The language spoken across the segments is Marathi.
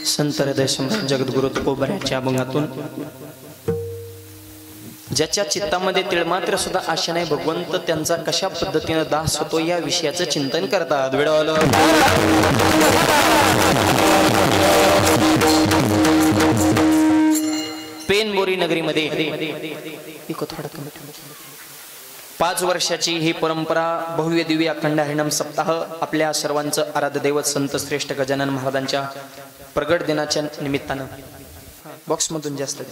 संत हृदय सम्राट जगद्गुरु तुकोबाराच्या अभंगातून ज्याच्या चित्तामध्ये तिळमात्र सुद्धा आशा नाही भगवंत त्यांचा कशा पद्धतीने दास होतो या विषयाचं चिंतन करतात. वेळावलं पेनबोरी नगरीमध्ये 5 वर्षाची ही परंपरा भव्य दिव्य अखंड हरिनाम सप्ताह आपल्या सर्वांचं आराध्य दैवत संत श्रेष्ठ गजानन महाराजांच्या प्रगट दिनाच्या निमित्तानं बॉक्स मधून जास्त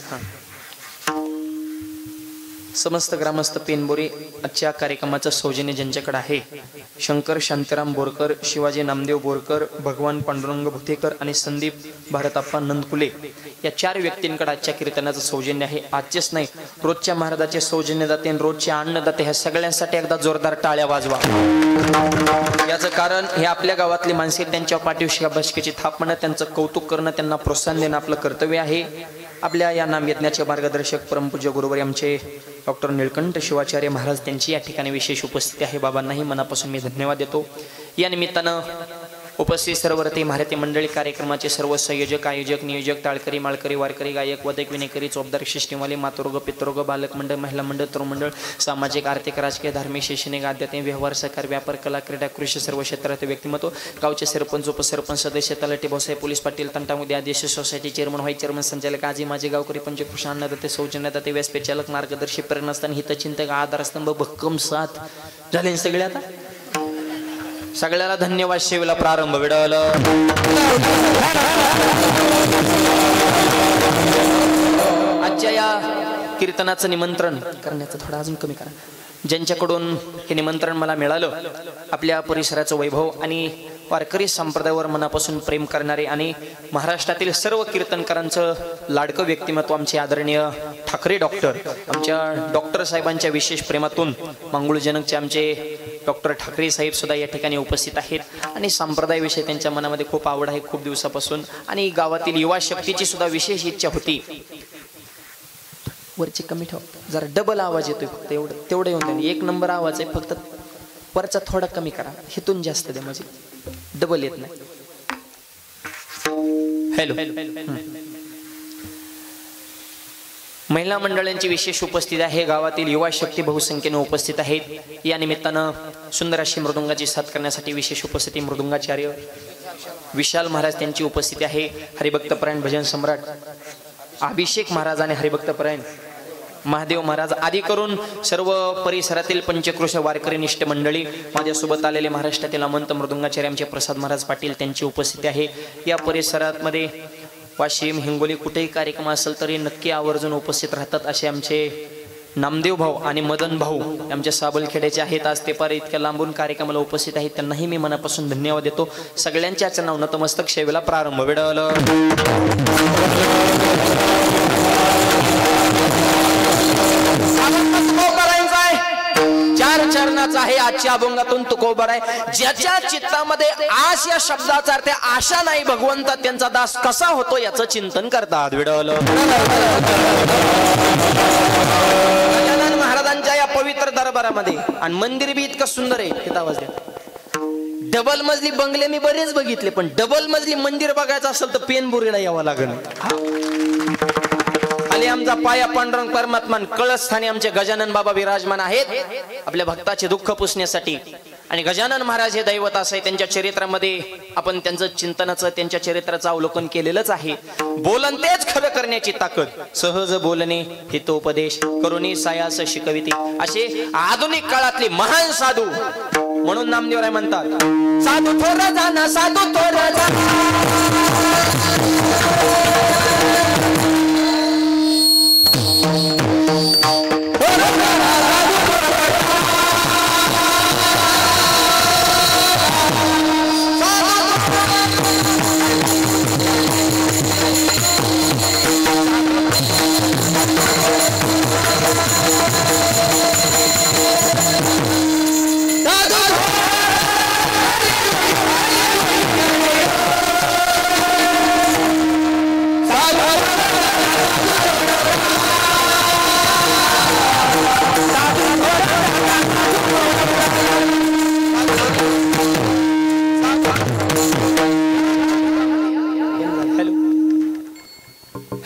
समस्त ग्रामस्थ पेनबोरी आजच्या कार्यक्रमाचं सौजन्य ज्यांच्याकडे आहे शंकर शांतीराम बोरकर, शिवाजी नामदेव बोरकर, भगवान पांडुरंग भुतेकर आणि संदीप भारताप्पा नंदकुले या 4 व्यक्तींकडे आजच्या कीर्तनाचं सौजन्य आहे. आजचेच नाही रोजच्या महाराजाचे सौजन्य दाते आणि रोजचे अन्नदाते ह्या सगळ्यांसाठी एकदा जोरदार टाळ्या वाजवा. याचं कारण हे आपल्या गावातली माणसे त्यांच्या पाठीशी शाबासकीची थाप म्हणणं, त्यांचं कौतुक करणं, त्यांना प्रोत्साहन देणं आपलं कर्तव्य आहे. आपल्या या नामयज्ञाचे मार्गदर्शक परमपूज्य गुरुवर आमचे डॉक्टर निळकंठ शिवाचार्य महाराज त्यांची या ठिकाणी विशेष उपस्थिती आहे. बाबांनाही मनापासून मी धन्यवाद देतो. या निमित्तानं उपस्थित सर्वरती महारती मंडळी, कार्यक्रमाचे सर्व संयोजक, आयोजक, नियोजक, टाळकरी, माळकरी, वारकरी, गायक, वादक, विनेकरी, चौबदार, शिष्टीवाले, मातृग, पितृग, बालक मंडळ, महिला मंडळ, तरुण मंडळ, सामाजिक, आर्थिक, राजकीय, धार्मिक, शैक्षणिक, आध्यात्मिक, व्यवहार, सहकार, व्यापार, कला, क्रीडा, कृषी सर्व क्षेत्रातील व्यक्तिमत्व, गावचे सरपंच, उपसरपंच, सदस्य, तलाठी, भाऊसाहेब, पोलीस पाटील, तंटामध्ये आदेश, सोसायटी चेअरमन, व्हाईस चेअरमन, संचालक, आजी माझे गावकरी, पंचकृषी अन्नदाते, सौजन्यदाते, व्यासपीठ चालक, मार्गदर्शक, प्रेरणास्थान, हितचिंतक, आधारस्तंभ, भक्कम साथ झाले सगळे. आता सगळ्याला धन्यवाद. शेवला प्रारंभ विडवलं. आजच्या या कीर्तनाचं निमंत्रण करण्याचं थोडं अजून कमी करा. ज्यांच्याकडून हे निमंत्रण मला मिळालं, आपल्या परिसराचं वैभव आणि वारकरी संप्रदायावर मनापासून प्रेम करणारे आणि महाराष्ट्रातील सर्व कीर्तनकारांचं लाडकं व्यक्तिमत्व आमचे आदरणीय ठाकरे डॉक्टर, आमच्या डॉक्टर साहेबांच्या विशेष प्रेमातून मंगळजनकचे आमचे डॉक्टर ठाकरे साहेब सुद्धा या ठिकाणी उपस्थित आहेत आणि संप्रदायाविषयी त्यांच्या मनामध्ये खूप आवड आहे खूप दिवसापासून. आणि गावातील युवा शक्तीची सुद्धा विशेष इच्छा होती. वरची कमी ठेव, जरा डबल आवाज येतोय फक्त, तेवढं येऊन द्या. 1 नंबर आवाज आहे, फक्त वरचा थोडा कमी करा, हिथून जास्त द्या, म्हणजे डबल येत नाही. हॅलो. महिला मंडळांची विशेष उपस्थिती आहे. गावातील युवा शक्ती बहुसंख्येने उपस्थित आहेत. या निमित्तानं सुंदर अशी मृदुंगाची साथ करण्यासाठी विशेष उपस्थिती मृदुंगाचार्य विशाल महाराज त्यांची उपस्थिती आहे. हरिभक्तपरायण भजन सम्राट अभिषेक महाराज आणि हरिभक्तपरायण महादेव महाराज आदी करून सर्व परिसरातील पंचकृष वारकरी निष्ठ मंडळी, माझ्यासोबत आलेले महाराष्ट्रातील अमंत मृदुंगाचार्य आमचे प्रसाद महाराज पाटील त्यांची उपस्थिती आहे. या परिसरात मध्ये वाशिम, हिंगोली कुठेही कार्यक्रम असेल तरी नक्की आवर्जून उपस्थित राहतात असे आमचे नामदेव भाऊ आणि मदन भाऊ आमच्या साबलखेड्याचे आहेत. आज ते पार इतक्या लांबून कार्यक्रमाला उपस्थित आहेत, त्यांनाही मी मनापासून धन्यवाद देतो. सगळ्यांच्याच नाव नतमस्तक सेवेला प्रारंभ वेळावलं. चार चरणाचा आहे आजच्या अभंगातून तुकोबार आहे. ज्याच्या चित्तामध्ये आश या शब्दाचा अर्थ आशा नाही भगवंत त्यांचा दास कसा होतो याचं चिंतन करतात. विडवलं गजानन महाराजांच्या या पवित्र दरबारामध्ये आणि मंदिर बी इतकं सुंदर आहे. किती आवाज द्या. डबल मजली बंगले मी बरेच बघितले, पण डबल मजली मंदिर बघायचं असेल तर पेनबुरीला यावं लागेल. आणि आमचा पाया पांडुरंग परमात्मा कळस्थानी आमचे गजानन बाबा विराजमान आहेत आपल्या भक्ताचे दुःख पुसण्यासाठी. आणि गजानन महाराज हे दैवत असं आहे, त्यांच्या चरित्रामध्ये आपण त्यांचं चिंतनाचं त्यांच्या चरित्राचं अवलोकन केलेलंच आहे. बोलन तेच खरं करण्याची ताकद, सहज बोलणे हितोपदेश करुणी सायास शिकविते असे आधुनिक काळातले महान साधू. म्हणून नामदेवराय म्हणतात साधू थोर जाना साधू थोर जाना.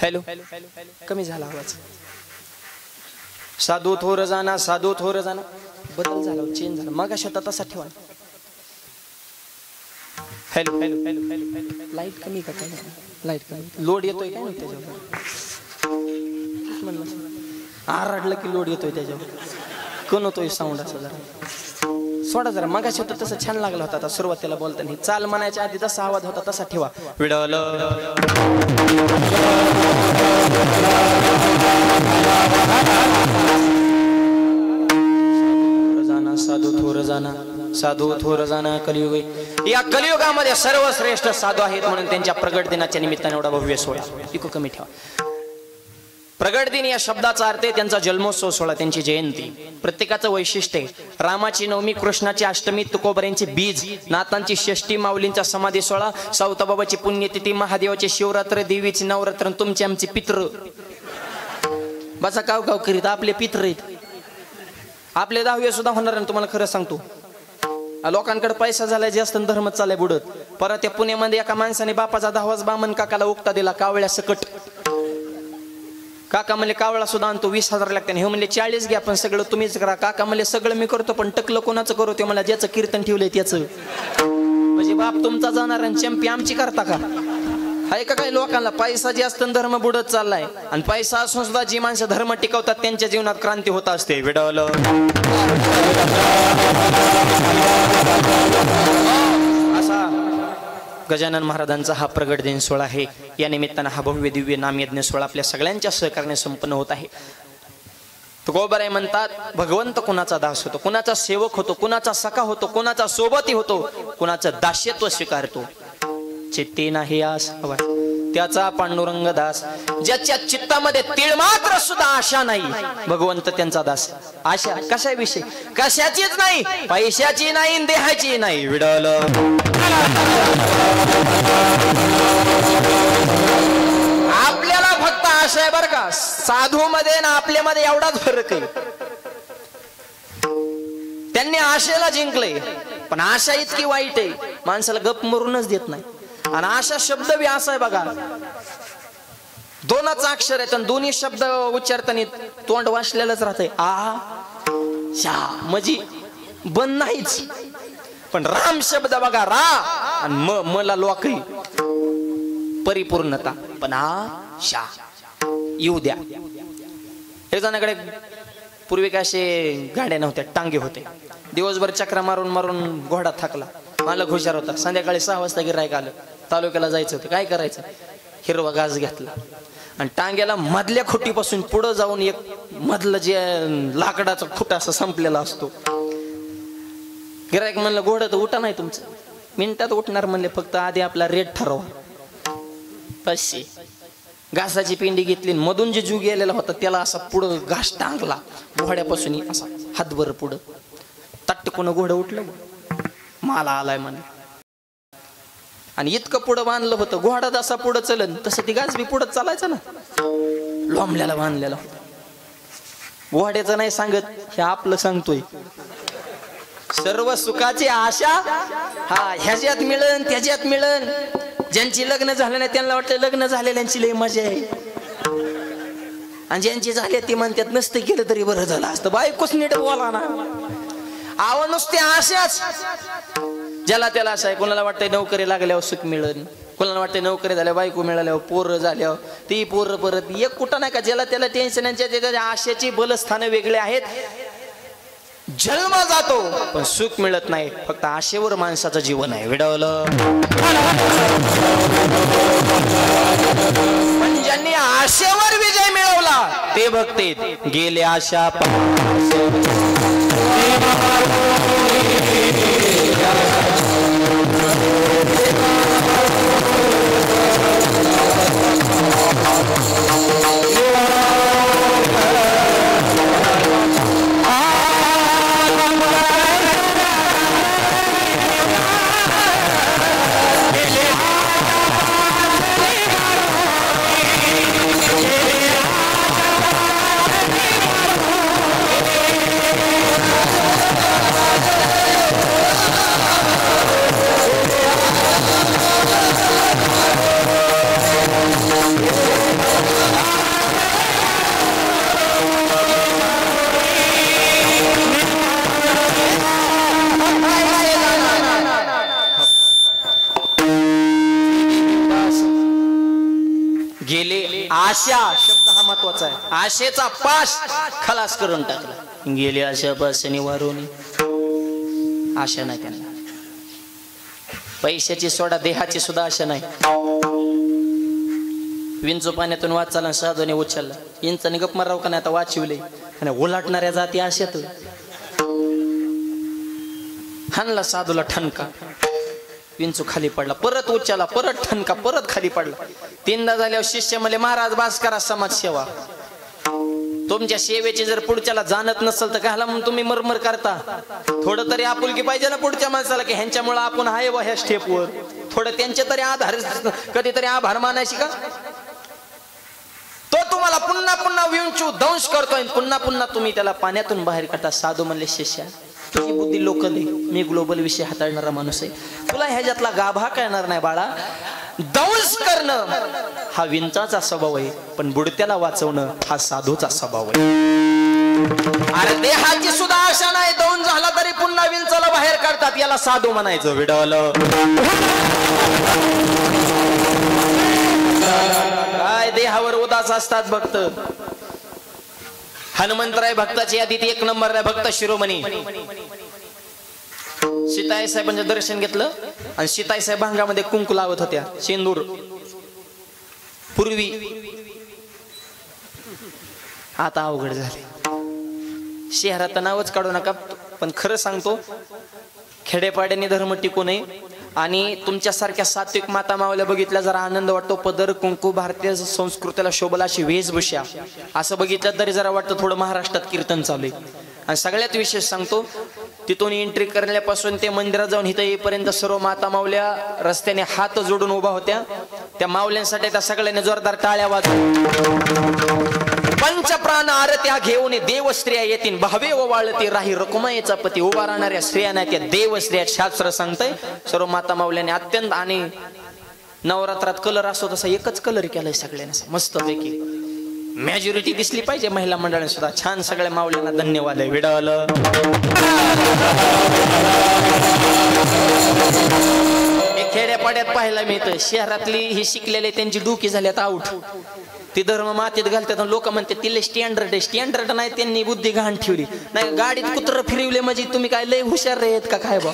हॅलो, कमी झाला आवाज. साधू थोर जाना, साधू थोर जाना. बदल झाला, चेंज झाला. मग अशा तसा ठेवा. Hello hello hello hello hello. Light कमी का? काय लाईट कमी, लोड येतोय काय त्याच्यावर? आरडलं की लोड येतोय त्याच्यावर, कोण होतोय साऊंड असं जरा सोडा जरा. मग अशा तसं छान लागला होता. आता सुरुवातीला बोलताना चाल म्हणायच्या आधी जसा आवाज होता तसा ठेवा. विडल साधू थोर जाना, साधू थोर जाना. कलियुग, या कलियुगामध्ये सर्वश्रेष्ठ साधू आहेत म्हणून त्यांच्या प्रगट दिनाच्या निमित्ताने एवढा भव्य सोहळा. इको कमी ठेवा. प्रगट दिन या शब्दाचा अर्थ आहे त्यांचा जन्मोत्सव सोहळा, त्यांची जयंती. प्रत्येकाचं वैशिष्ट्य आहे. रामाची नवमी, कृष्णाची अष्टमी, तुकोबऱ्यांची बीज, नाथांची षष्ठी, माऊलींचा समाधी सोहळा, सावताबाबाची पुण्यतिथी, महादेवाचे शिवरात्र, देवीची नवरात्र, तुमचे आमचे पित्र. बसा काव काव करीत आपले पित्र आहेत. आपले 10वे सुद्धा होणार नाही तुम्हाला खरं सांगतो. लोकांकडे पैसा झालाय जास्त, धर्मच चालाय बुडत. परत त्या पुण्यामध्ये एका माणसाने बापाचा 10वाच बामन काकाला उक्ता दिला कावळ्या सकट. काका म्हणले कावळा सुद्धा आणतो 20,000 लागते. हे म्हणले 40 घ्या पण सगळं तुम्हीच करा. काका म्हणले सगळं मी करतो पण टकलं कोणाचं करू? ते मला ज्याचं कीर्तन ठेवलंय त्याचं. म्हणजे बाप तुमचा जाणार आणि चंपी आमची करता का? आहे का काही लोकांना पैसा जास्त धर्म बुडत चाललाय. आणि पैसा असून सुद्धा जी माणसं धर्म टिकवतात त्यांच्या जीवनात क्रांती होत असते. विडवलं असा गजानन महाराजांचा हा प्रगट दिन सोहळा आहे. या निमित्तानं हा भव्य दिव्य नामयज्ञ सोहळा आपल्या सगळ्यांच्या सहकार्याने संपन्न होत आहे. तुकोबाराय म्हणतात भगवंत कुणाचा दास होतो, कुणाचा सेवक होतो, कुणाचा सखा होतो, कुणाचा सोबती होतो, कुणाचं दास्यत्व स्वीकारतो. चित्ती नाही आस त्याचा पांडुरंग दास. ज्याच्या चित्तामध्ये तीळ मात्र सुद्धा आशा नाही, भगवंत त्यांचा दास. आशा कशाविषयी? कशाचीच नाही, पैशाची नाही, देहाची नाही. विडल आपल्याला फक्त आशा आहे बर का. साधू मध्ये ना आपल्यामध्ये एवढाच फरक आहे. त्यांनी आशेला जिंकले पण आशा इतकी वाईट आहे माणसाला गप मरूनच देत नाही. आणि आशा शब्द बी असा आहे बघा, 2च अक्षर आहेत आणि दोन्ही शब्द उच्चारताना तोंड वाचलेलंच राहतंय. आ शा म्हणजे बंद नाहीच. पण राम शब्द बघा, रा आणि मला लोकही परिपूर्णता. पण आ शा येऊ द्या. एक जणाकडे पूर्वी काय असे गाड्या नव्हत्या, टांगे होते. दिवसभर चक्रा मारून मारून घोडा थकला, मालक हुशार होता. संध्याकाळी 6 वाजता गिऱ्हाईक आलं, तालुक्याला जायचं होतं. काय करायचं? हिरवा घास घेतला आणि टांग्याला मधल्या खुटीपासून पुढं जाऊन एक मधलं जे लाकडाचा खुटा असं संपलेला असतो. गिऱ्हाईक म्हणलं घोडं तर उठा नाही तुमचं. मिनिटात उठणार म्हणले, फक्त आधी आपला रेट ठरवा. 500 घासाची पिंडी घेतली, मधून जे जीव गेलेला होता त्याला असा पुढं घास टांगला घोड्यापासून असा हातभर पुढं. तट्टकून घोडं उठलं, मला आलाय म्हणे. आणि इतकं पुढं बांधलं होतं, घोडा जसा पुढं चलन तसं ती गाज बी पुढं चालायचं ना. लोंबल्याला बांधलेला होता. घोड्याचं नाही सांगत, हे आपलं सांगतोय. सर्व सुखाची आशा हा ह्याच्यात मिळन त्याच्यात मिळन. ज्यांची लग्न झालं नाही त्यांना वाटतं लग्न झालेल्यांची लई मजा आहे, आणि ज्यांची झाले ते म्हणतात नसतं केलं तरी बरं झालं असतं. बायकोच नीट बोला ना. आव नुसते आशाच. ज्याला त्याला आशा आहे. कोणाला वाटतंय नोकरी लागल्यावर सुख मिळेल, कोणाला वाटतंय नोकरी झाल्यावर बायको मिळाल्यावर, पोरं झाल्यावर ती पोरं परत. एक कुठं नाही का ज्याला त्याला टेन्शन. आशेची बलस्थानं वेगळे आहेत. जन्म जातो पण सुख मिळत नाही. फक्त आशेवर माणसाचं जीवन आहे. विडवलं पण ज्यांनी आशेवर विजय मिळवला ते भक्त गेले आशा आशा शब्द हा महत्वाचा आहे. आशेचा पाश खलास करून टाकला. गेली आशापासून वारून आशा नाही त्यांना. पैशाची सोडा देहाची सुद्धा आशा नाही. विंचू पाण्यातून वाच चालला साधूने उचलला. इंचाने गप माराव का नाही आता वाचिवले आणि ओलाटणाऱ्या जाती आशेत हाणला साधूला ठणका. विंचू खाली पडला. परत उचलला. परत ठणका. परत खाली पडला. तीनदा झाल्यावर शिष्य म्हणले महाराज बास करा समाजसेवा. तुमच्या सेवेची जर पुढच्याला जाणत नसेल तर काहला म्हणून तुम्ही मरमर करता. थोडं तरी आपुलकी पाहिजे ना पुढच्या माणसाला की ह्यांच्यामुळे आपण आहे व ह्या स्टेपवर. थोडं त्यांचे तरी आधार कधीतरी आभार मानायची का. तो तुम्हाला पुन्हा पुन्हा विंचू दंश करतोय. पुन्हा पुन्हा तुम्ही त्याला पाण्यातून बाहेर काढता. साधू म्हणले शिष्या तुझी बुद्धी लोकल आहे. मी ग्लोबल विषय हाताळणारा माणूस आहे. तुला ह्याच्यातला गाभा कळणार नाही बाळा. दंश करणं हा विंचाचा स्वभाव आहे पण बुडत्याला वाचवणं हा साधूचा स्वभाव आहे. अरे देहाची सुद्धा आशा नाही. दंश झाला तरी पुन्हा विंचाला बाहेर काढतात. याला साधू म्हणायचं. विडवलं काय देहावर उदास असतात भक्त. हनुमंतराय भक्ताची यादीत 1 नंबरला भक्त शिरोमणी. सीताई साहेबांचं दर्शन घेतलं आणि सीताई साहेब भांगामध्ये कुंकू लावत होत्या. शेंदूर पूर्वी आता अवघड झाले. शहरात नावच काढू नका पण खरं सांगतो खेडेपाड्याने धर्म टिकू नये. आणि तुमच्यासारख्या सात्विक माता मावल्या बघितल्या जरा आनंद वाटतो. पदर कुंकू भारतीय संस्कृतीला शोभला अशी वेशभूषा असं बघितलं तरी जरा वाटतं थोडं महाराष्ट्रात कीर्तन चालू आहे. आणि सगळ्यात विशेष सांगतो तिथून एंट्री करण्यापासून ते मंदिरात जाऊन इथं येईपर्यंत सर्व माता मावल्या रस्त्याने हात जोडून उभा होत्या. त्या मावल्यांसाठी त्या सगळ्यांनी जोरदार टाळ्या वाजवल्या. पंचप्राण आरत्या घेऊन देवस्त्रिया येतील भावे ओवाळती राही रकुमाईचा पती. उभा राहणाऱ्या स्त्रिया नाही त्या देवस्त्रिया शास्त्र सांगतंय. सर्व माता मावल्याने अत्यंत आणि नवरात्रात कलर असतो तसा एकच कलर केलाय सगळ्यांना मस्त पैकी. मेजॉरिटी दिसली पाहिजे महिला मंडळाने सुद्धा. छान सगळ्या मावल्यांना धन्यवाद आहे. विडावलं खेड्यापाड्यात पाहायला मिळतं. शहरातली ही शिकलेले त्यांची डोकी झाल्यात आऊट. ती धर्म मातीत घालतात. लोक म्हणते तिले स्टँडर्ड आहे. स्टँडर्ड नाही त्यांनी बुद्धी घाण ठेवली. नाही गाडीत कुत्र फिरवले म्हणजे तुम्ही काय लय हुशार आहेत का काय बा.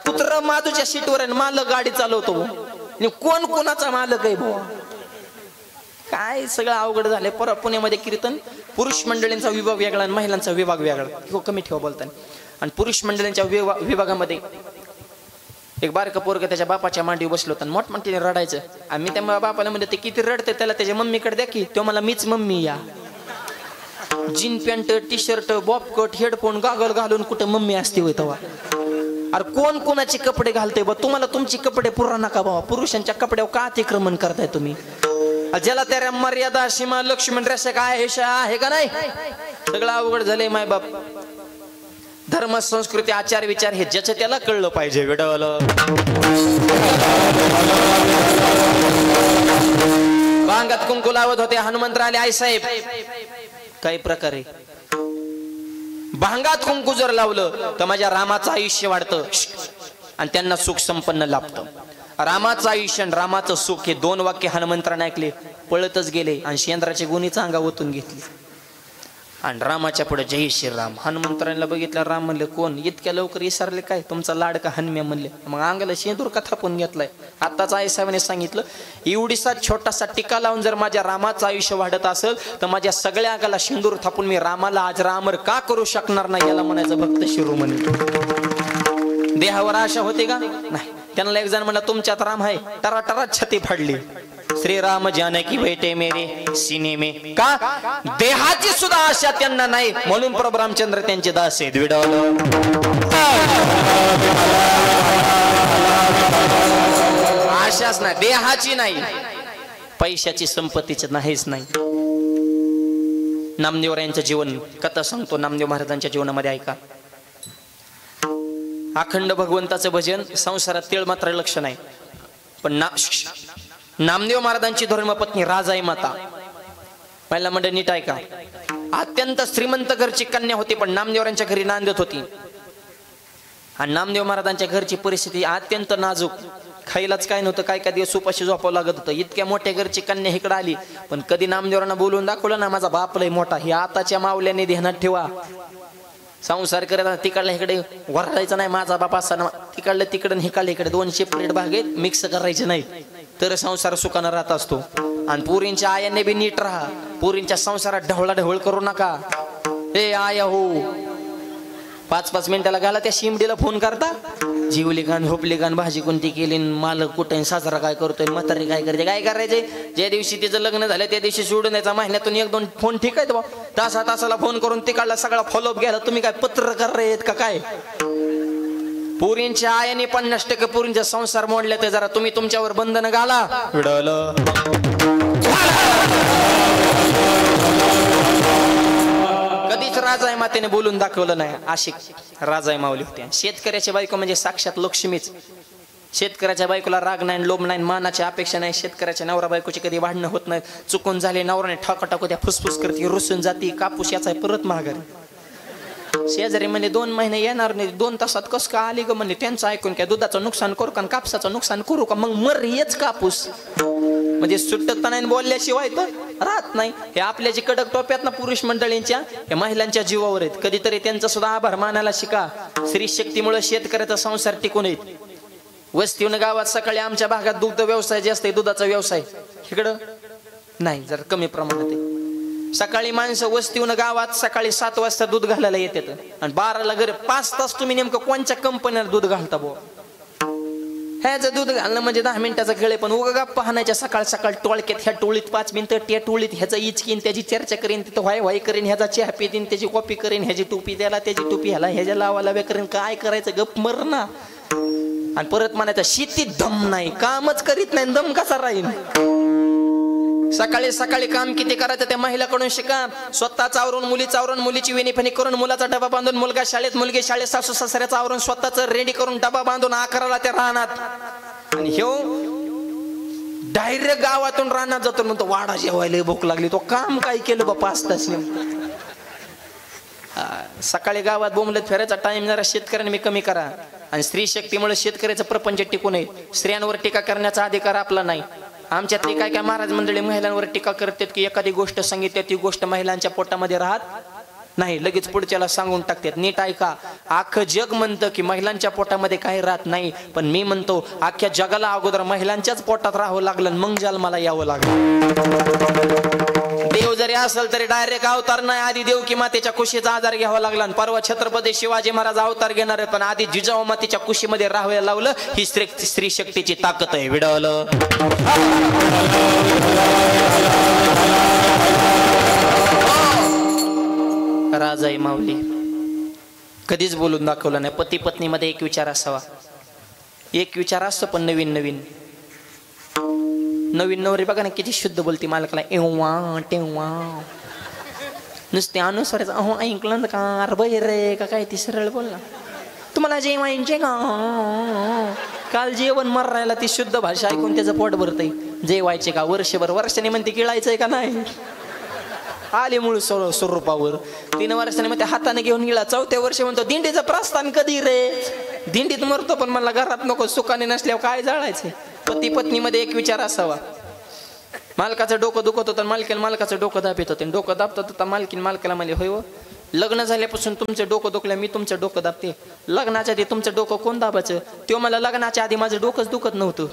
कुत्र माधूच्या सीटवर आहे मालक गाडी चालवतो. कोण कोणाचा मालक आहे भाऊ. काय सगळं अवघड झालंय. परत पुण्यामध्ये कीर्तन पुरुष मंडळींचा विभाग वेगळा आणि महिलांचा विभाग वेगळा. कमी ठेवा बोलताना. आणि पुरुष मंडळींच्या विभागामध्ये एक बारका पोरग त्याच्या बापाच्या मांडीवर बसलो होता. मोठमोठ्याने रडायचं. आम्ही त्या बापाला म्हणते ते किती रडते त्याला त्याच्या मम्मीकडे द्या की. तो मला मीच मम्मी या. Jean pant T shirt bobcut headphone goggle घालून कुठे मम्मी असते होय तेव्हा. अरे कोण कोणाचे कपडे घालते बा. तुम्हाला तुमची कपडे पुरा नका बाबा. पुरुषांच्या कपड्यावर का अतिक्रमण करताय तुम्ही. ज्याला त्या मर्यादा सीमा लक्ष्मण रेषा काय आहे का नाही. सगळं अवघड झालंय माय बाप. धर्म संस्कृती आचार विचार हे ज्याचं त्याला कळलं पाहिजे. विडवलं भांगात कुंकू लावत होते. हनुमंत आले आई साहेब काही प्रकारे भांगात कुंकू जर लावलं तर माझ्या रामाचं आयुष्य वाढतं आणि त्यांना सुख संपन्न लाभतं. रामाचं आयुष्य आणि रामाचं सुख हे 2 वाक्य हनुमंतराने ऐकले. पळतच गेले आणि शेंद्राची गुणीचा अंगा ओतून घेतली आणि रामाच्या पुढे जय श्रीराम. हनुमंतरांना बघितलं. राम म्हणले कोण इतक्या लवकर विसरले काय. तुमचा लाडका हनुम्या म्हणले. मग अंगाला शेंदूर का थापून घेतलाय. आताच आई साहेबांनी सांगितलं एवढीसा छोटासा टिका लावून जर माझ्या रामाचं आयुष्य वाढत असेल तर माझ्या सगळ्या अंगाला शेंदूर थापून मी रामाला आज रामर का करू शकणार नाही. याला म्हणायचं भक्त शिरोमणी. देहावर आशा होते का नाही. त्यांना एक जण म्हणला तुमच्यात राम आहे. टरा टरा छती फाडली. श्री राम जानकी बैठे मेरे सीने में का. देहाची सुद्धा आशा त्यांना नाही म्हणून प्रभू रामचंद्र त्यांचे दास आहेत. विडवलं आशाच नाही. देहाची नाही पैशाची संपत्तीच नाहीच नाही. नामदेव यांचं जीवन कथा सांगतो. नामदेव महाराजांच्या जीवनामध्ये ऐका. अखंड भगवंताचं भजन. संसारात तेळ मात्र लक्ष नाही. पण नामदेव महाराजांची धर्मपत्नी राजाई माता पहिला मंडळ नीट ऐका. अत्यंत श्रीमंत घरची कन्या होती पण नामदेवरांच्या घरी नांदत होती. आणि नामदेव महाराजांच्या घरची परिस्थिती अत्यंत नाजूक. खायलाच काय नव्हतं, काय काय दिवस उपाशी झोपावं लागत होतं. इतक्या मोठ्या घरची कन्या इकडे आली, पण कधी नामदेवरांना बोलून दाखवलं ना माझा बाप लय मोठा. हे आताच्या मावल्याने ध्यानात ठेवा. संसार करत तिकडला इकडे वरडायचं नाही माझा बाप असा ना, तिकडलं तिकडं हिकडलं इकडे 2 सेपरेट भाग आहेत, मिक्स करायचे नाही, तर संसार सुखानं राहत असतो. आणि पोरींच्या आयाने बी नीट राहा, पोरींच्या संसारात ढवळा ढवळ करू नका. हे आया हो, 5-5 मिनिटाला घाला त्या शिमडीला फोन करता, जीवली गाण झोपली गाण, भाजी कोणती केली, मालक कुठे, साजरा काय करतोय, म्हातारी काय करते, काय करायचे. ज्या दिवशी तिचं लग्न झालं त्या दिवशी सोडून द्यायचा, महिन्यातून 1-2 फोन ठीक आहेत बा. तासाला फोन करून तिकडला सगळा फॉलोअप घ्यायला तुम्ही काय पत्रकार आहेत का काय. पोरींच्या आयाने 50% पोरींचा संसार मोडले, तर जरा तुम्ही तुमच्यावर बंधन घाला. कधीच राजाई मातेने बोलून दाखवलं नाही. आशिक राजाई माऊली होत्या. शेतकऱ्याची बायको म्हणजे साक्षात लक्ष्मीच. शेतकऱ्याच्या बायकोला राग नाही, लोभ नाही, मानाची अपेक्षा नाही. शेतकऱ्याच्या नवरा बायकोची कधी भांडणं होत नाही. चुकून झाले नवराने ठाका टाकू त्या, फुसफुस करते, रुसून जाती, कापूस याचा परत महागारी. शेजारी म्हणजे 2 महिने येणार नाही, 2 तासात कस का आली ग म्हणजे. त्यांचं ऐकून काय दुधाचं नुकसान करू का, कापसाचं नुकसान करू का, मग मर येच कापूस. म्हणजे सुटत नाही बोलल्याशिवाय तर राहत नाही. हे आपल्या जी कडक टोप्यात ना पुरुष मंडळींच्या, हे महिलांच्या जीवावर आहेत. कधीतरी त्यांचा सुद्धा आभार मानायला शिका. स्त्री शक्तीमुळे शेतकऱ्याचा संसार टिकून येत. वस्तीहून गावात सकाळी आमच्या भागात दुग्ध व्यवसाय जास्त आहे, दुधाचा व्यवसाय. इकडं नाही, जरा कमी प्रमाणात आहे. सकाळी माणसं वस्तीहून गावात सकाळी 7 वाजता दूध घालायला येतात आणि 12ला घरी. 5 तास तुम्ही नेमकं कोणत्या कंपनीला दूध घालता बो. ह्याचं दूध घालणं म्हणजे 10 मिनिटाचा खेळ आहे. पण उगा गप्पा हाणायच्या सकाळ सकाळ टोळक्यात. ह्या टोळीत 5 मिनिटं, त्या टोळीत ह्याचा इचकीन, त्याची चर्चा करीन, तिथं व्हाय करीन, ह्याचा चहा पितीन, त्याची कॉपी करीन, ह्याची टोपी त्याला, त्याची टोपी ह्याला, ह्याच्या लावा करीन. काय करायचं, गप मर ना. आणि परत म्हणायचं शेतीत दम नाही, कामच करीत नाही, दम कसा राहील. सकाळी सकाळी काम किती करायचं त्या महिलाकडून शिका. स्वतःच आवरून, मुलीचं आवरून, मुलीची वेणीफणी करून, मुलाचा डबा बांधून, मुलगा शाळेत, मुलगी शाळेत, सासू सासऱ्याचं आवरून, स्वतःच रेडी करून डबा बांधून 11ला त्या रानात. आणि ह्यो डायरेक्ट गावातून रानात जातो, म्हणतो वाडा जेवायला भूक लागली. तो काम काय केलं बा 5 तास नेमकं. सकाळी गावात बोंबलत फिरायचा टाइम जरा शेतकऱ्यांनी कमी करा. आणि स्त्री शक्तीमुळे शेतकऱ्याचं प्रपंच टिकून आहे. स्त्रियांवर टीका करण्याचा अधिकार आपला नाही. आमच्यात ते काय महाराज मंडळी महिलांवर टीका करतात की एखादी गोष्ट सांगितली ती गोष्ट महिलांच्या पोटामध्ये राहत नाही, लगेच पुढच्याला सांगून टाकतात. नीट ऐका, अख्खं जग म्हणतं की महिलांच्या पोटामध्ये काही राहत नाही, पण मी म्हणतो अख्ख्या जगाला अगोदर महिलांच्याच पोटात राहावं लागलं, मग जन्माला यावं लागलं. देव जरी असेल तरी डायरेक्ट अवतार नाही, आधी देवकी मातेच्या कुशीचा आधार घ्यावा लागला. परवा छत्रपती शिवाजी महाराज अवतार घेणार आहेत, पण आधी जिजाऊ मातेच्या कुशीमध्ये राहायला लावलं. ही स्त्री शक्तीची ताकद आहे. विडवलं राजाई माऊली कधीच बोलून दाखवलं नाही. पती पत्नीमध्ये एक विचार असावा. एक विचार असतो, पण नवीन नवीन नवरी बघा ना किती शुद्ध बोलते मालकाला. एव्हा तेव्हा नुसते अनुस्वाराचं अहो ऐकलं का, अरे रे का काय, ती सरळ बोल ना. तुम्हाला जेवायचे का, काल जेवण मरायला ती शुद्ध भाषा ऐकून त्याचं पोट भरतंय. जेवायचे का, वर्षाने म्हणते गिळायचंय का नाही. आले मूळ स्वरूपावर. 3 वर्षाने म्हणते हाताने घेऊन गेला. 4थ्या वर्षी म्हणतो दिंडीचं प्रस्थान कधी रे. दिंडीत मरतो पण मला घरात नको, सुखाने नसल्यावर काय जाळायचे. पती पत्नीमध्ये एक विचार असावा. मालकाचं डोकं दुखत होतं, मालकाचं डोकं दाबत होतं. डोकं दाबत होतं, मालकाला म्हणले होय व, लग्न झाल्यापासून तुमचं डोकं दुखलं, मी तुमचं डोकं दाबते. लग्नाच्या आधी तुमचं डोकं कोण दाबायचं. तेव्हा मला लग्नाच्या आधी माझं डोकंच दुखत नव्हतं.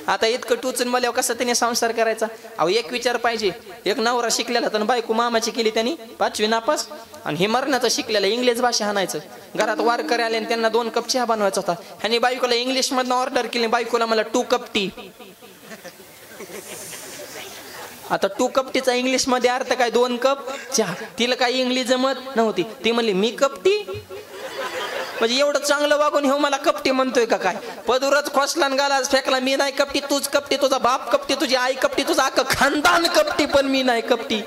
आता इतकं टुचून मला कसं त्याने संसार करायचा. अहो एक विचार पाहिजे. एक नवरा शिकलेला तर बायको मामाची केली त्यांनी 5वी नापास. आणि हे मरणाचं शिकलेलं इंग्लिश भाषा हाणायचं. घरात वारकरी आले आणि त्यांना 2 कप चहा बनवायचा होता. ह्यांनी बायकोला इंग्लिश मधनं ऑर्डर केली. बायकोला मला 2 कप टी. आता 2 कप टीचा इंग्लिश मध्ये अर्थ काय, 2 कप चहा. तिला काही इंग्लिश जमत नव्हती. ती म्हणली मी कप टी. म्हणजे एवढं चांगलं वागून हे मला कपटी म्हणतोय का काय. पदूरच खोसला गाला फेकला. मी नाही कपटी, तूच कपटी, तुझा बाप कपटी, तुझी आई कपटी, तुझा अख्खं खानदान कपटी, पण मी नाही कपटी.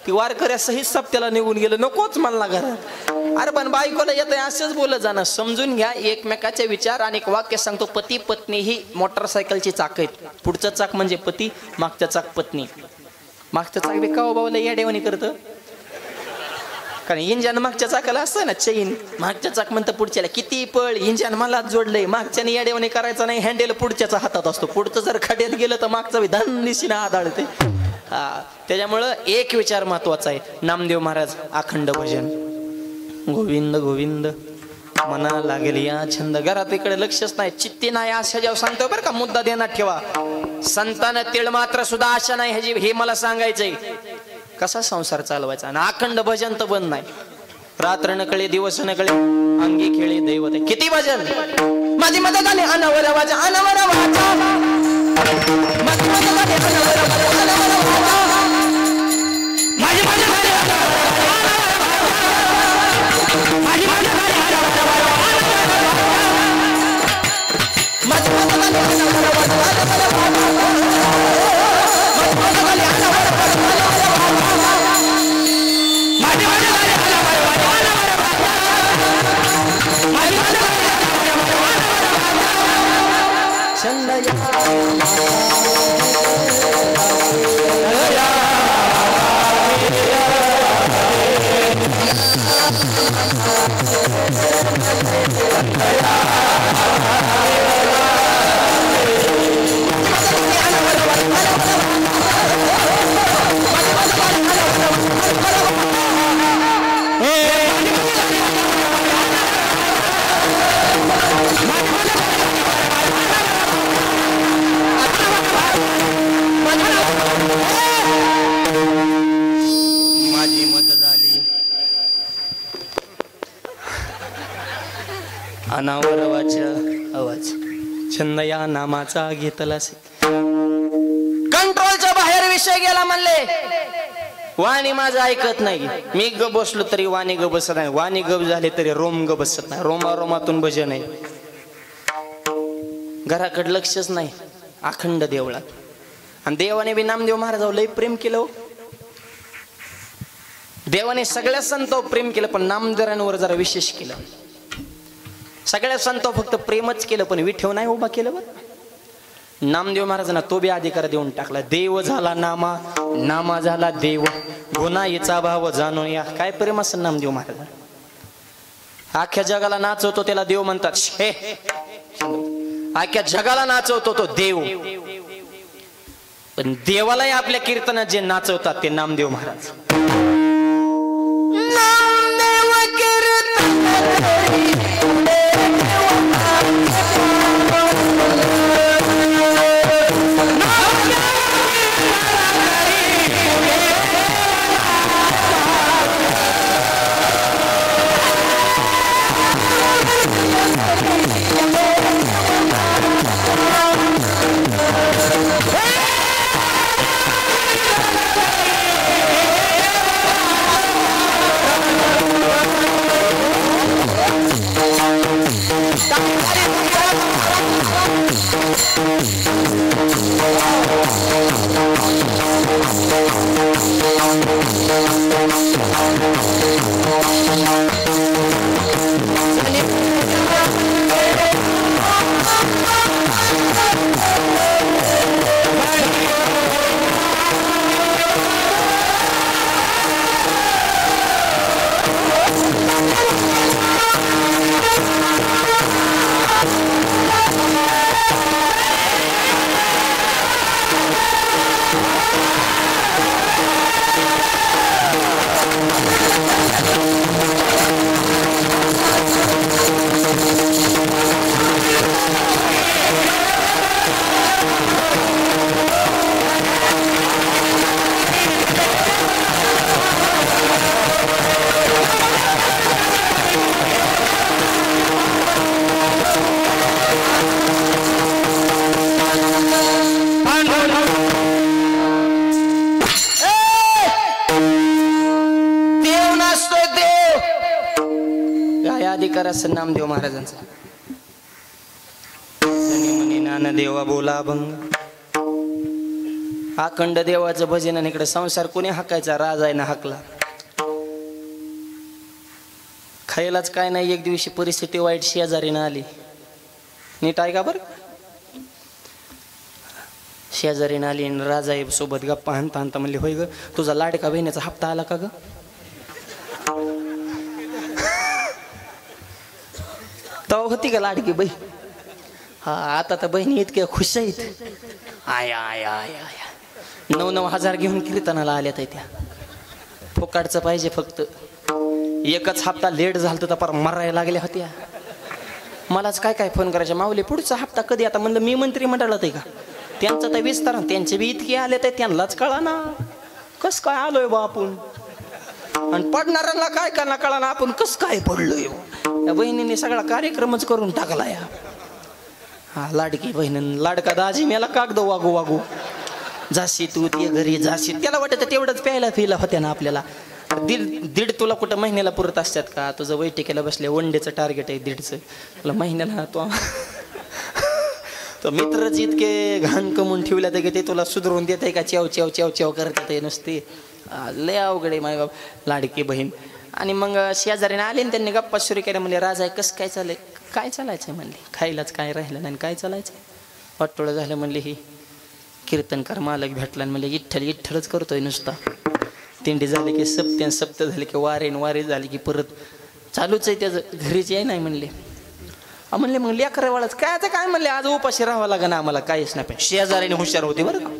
ती वारकऱ्या सहित सप्त्याला निघून गेलं. नकोच म्हणला घरात. अरे पण बायकोला येत असंच बोलत जाणं. समजून घ्या एकमेकाचे विचार. आणि एक वाक्य सांगतो, पती पत्नी ही मोटरसायकलची चाक आहेत. पुढचं चाक म्हणजे पती, मागचं चाक पत्नी. मागचं चाक बी कावा बावला या डेवानी करतं. कारण इंजन मागच्या चाकाला असतं ना चैन, मागच्या चाक म्हणतं पुढच्याला किती पळ, इंजन मला जोडलंय, मागच्याने येडेवणे करायचं नाही, हँडेल पुढच्याचा हातात असतो, पुढचं जर खड्यात गेलं तर मागचा धन दिशेने आदळते. त्याच्यामुळं एक विचार महत्वाचा आहे. नामदेव महाराज अखंड भजन, गोविंद गोविंद मना लागेल या छंद. घरात इकडे लक्षच नाही, चित्ती नाही आशा जेव्हा सांगतो बरं का, मुद्दा ध्यानात ठेवा. संतान तिळ मात्र सुद्धा आशा नाही ह्याची, हे मला सांगायचंय. कसा संसार चालवायचा, आणि अखंड भजन तर बंद नाही. रात्र नकळे दिवस नकळे अंगी खेळी दैवत. किती भजन माझी मदत आली अनावर वाचा, अनावर वाचा माझी मदत आली अनावर वाचा, अनावर वाचा माझी मदत आली माझी मदत आली माझी मदत आली अनावर वाचा, अनावर अनावरवाचा आवाज छंद या नामाचा घेतला. कंट्रोलच्या बाहेर विषय गेला म्हणले. वाणी माझं ऐकत नाही, मी ग बसलो तरी वाणी ग बसत नाही, वाणी गप झाले तरी रोम ग बसत नाही, रोमा रोमातून भजन आहे. घराकडे लक्षच नाही, अखंड देवळात. आणि देवाने बी नामदेव महाराजावर लय प्रेम केलं. देवाने सगळ्या संतांवर प्रेम केलं, पण नामदेवांवर जरा विशेष केलं. सगळ्या संतांवर फक्त प्रेमच केलं, पण विठेव नाही उभा केलं. बरं नामदेव महाराजांना तो बी अधिकार देऊन टाकला. देव झाला नामा, नामा झाला देव, गुन्हा याचा भाव जाणून या. काय प्रेम असं नामदेव महाराज. अख्ख्या जगाला नाचवतो त्याला देव म्हणतात. हे अख्ख्या जगाला नाचवतो तो देव, पण देवालाही आपल्या कीर्तनात जे नाचवतात ते नामदेव महाराज. नामदेव कीर्तन असं नामदेव महाराजांचा. नाना देवा बोला भंग. अखंड देवाचं भजन, आणि इकडे संसार कोणी हाकायचा, राज आहे ना हाकला. खायलाच काय नाही. एक दिवशी परिस्थिती वाईट, शेजारीनं आली. नीट आहे का बरं. शेजारीनं आली, राजाई सोबत गप्पा हाणता हाणता म्हणली, होय ग तुझा लाडका बहिणीचा हप्ता आला का ग. होती का लाडकी बहीण? हा आता तर बहिणी इतक्या खुश आहेत. आय आय आय आय 9,000 घेऊन कीर्तनाला आल्यात त्या. फुकाटचं पाहिजे फक्त. एकच हप्ता लेट झालं तर पार मरायला लागल्या होत्या. मलाच काय काय फोन करायचे, माऊली पुढचा हप्ता कधी? आता म्हणलं मी मंत्रिमंडळात आहे का? त्यांचं तर विस्तार, त्यांचे बी इतके आले तर त्यांनाच कळा ना कस काय आलोय बा आपण. आणि पडणाऱ्यांना काय करणार कळा ना आपण कस काय पडलोय. या बहिणीने सगळा कार्यक्रमच करून टाकला या. हा लाडकी बहिण लाडका दाजी मेला कागद वागू वागू. जाशी तू ते घरी जाशी. त्याला वाटत तेवढंच प्यायला फिला होत्या ना आपल्याला. दीड तुला कुठं महिन्याला पुरत असतात का? तुझं वैटिकेला बसले वनडेचं टार्गेट आहे 1.5. तुला महिन्याला तो मित्रच इतके घाण कमवून ठेवल्या तर की ते तुला सुधरून देत आहे का? चेव चेव चेव चेव करतात नुसते. लय अवघड आहे माय बाप. लाडकी बहीण. आणि मग शेजारीने आले आणि त्यांनी गप्पा सुरू केल्या. म्हणजे राजा आहे कसं काय चाललंय? काय चालायचं म्हणले, खायलाच काय राहिलं नाही. काय चालायचं? वाटोळं झालं म्हणले. ही कीर्तनकार मालक भेटला आणि म्हणले इठ्ठल इठ्ठलच करतोय नुसता. तिंडी झाली की सप्त्यान सप्त झाली की वारे झाली की परत चालूच आहे त्याचं. घरीच आहे नाही म्हणले. म्हणले मग लेकरा वाळाच काय आता काय म्हणले आज उपाशी राहावं लागेल ना आम्हाला. काहीच नाही. शेजारीने हुशार होती बरं का.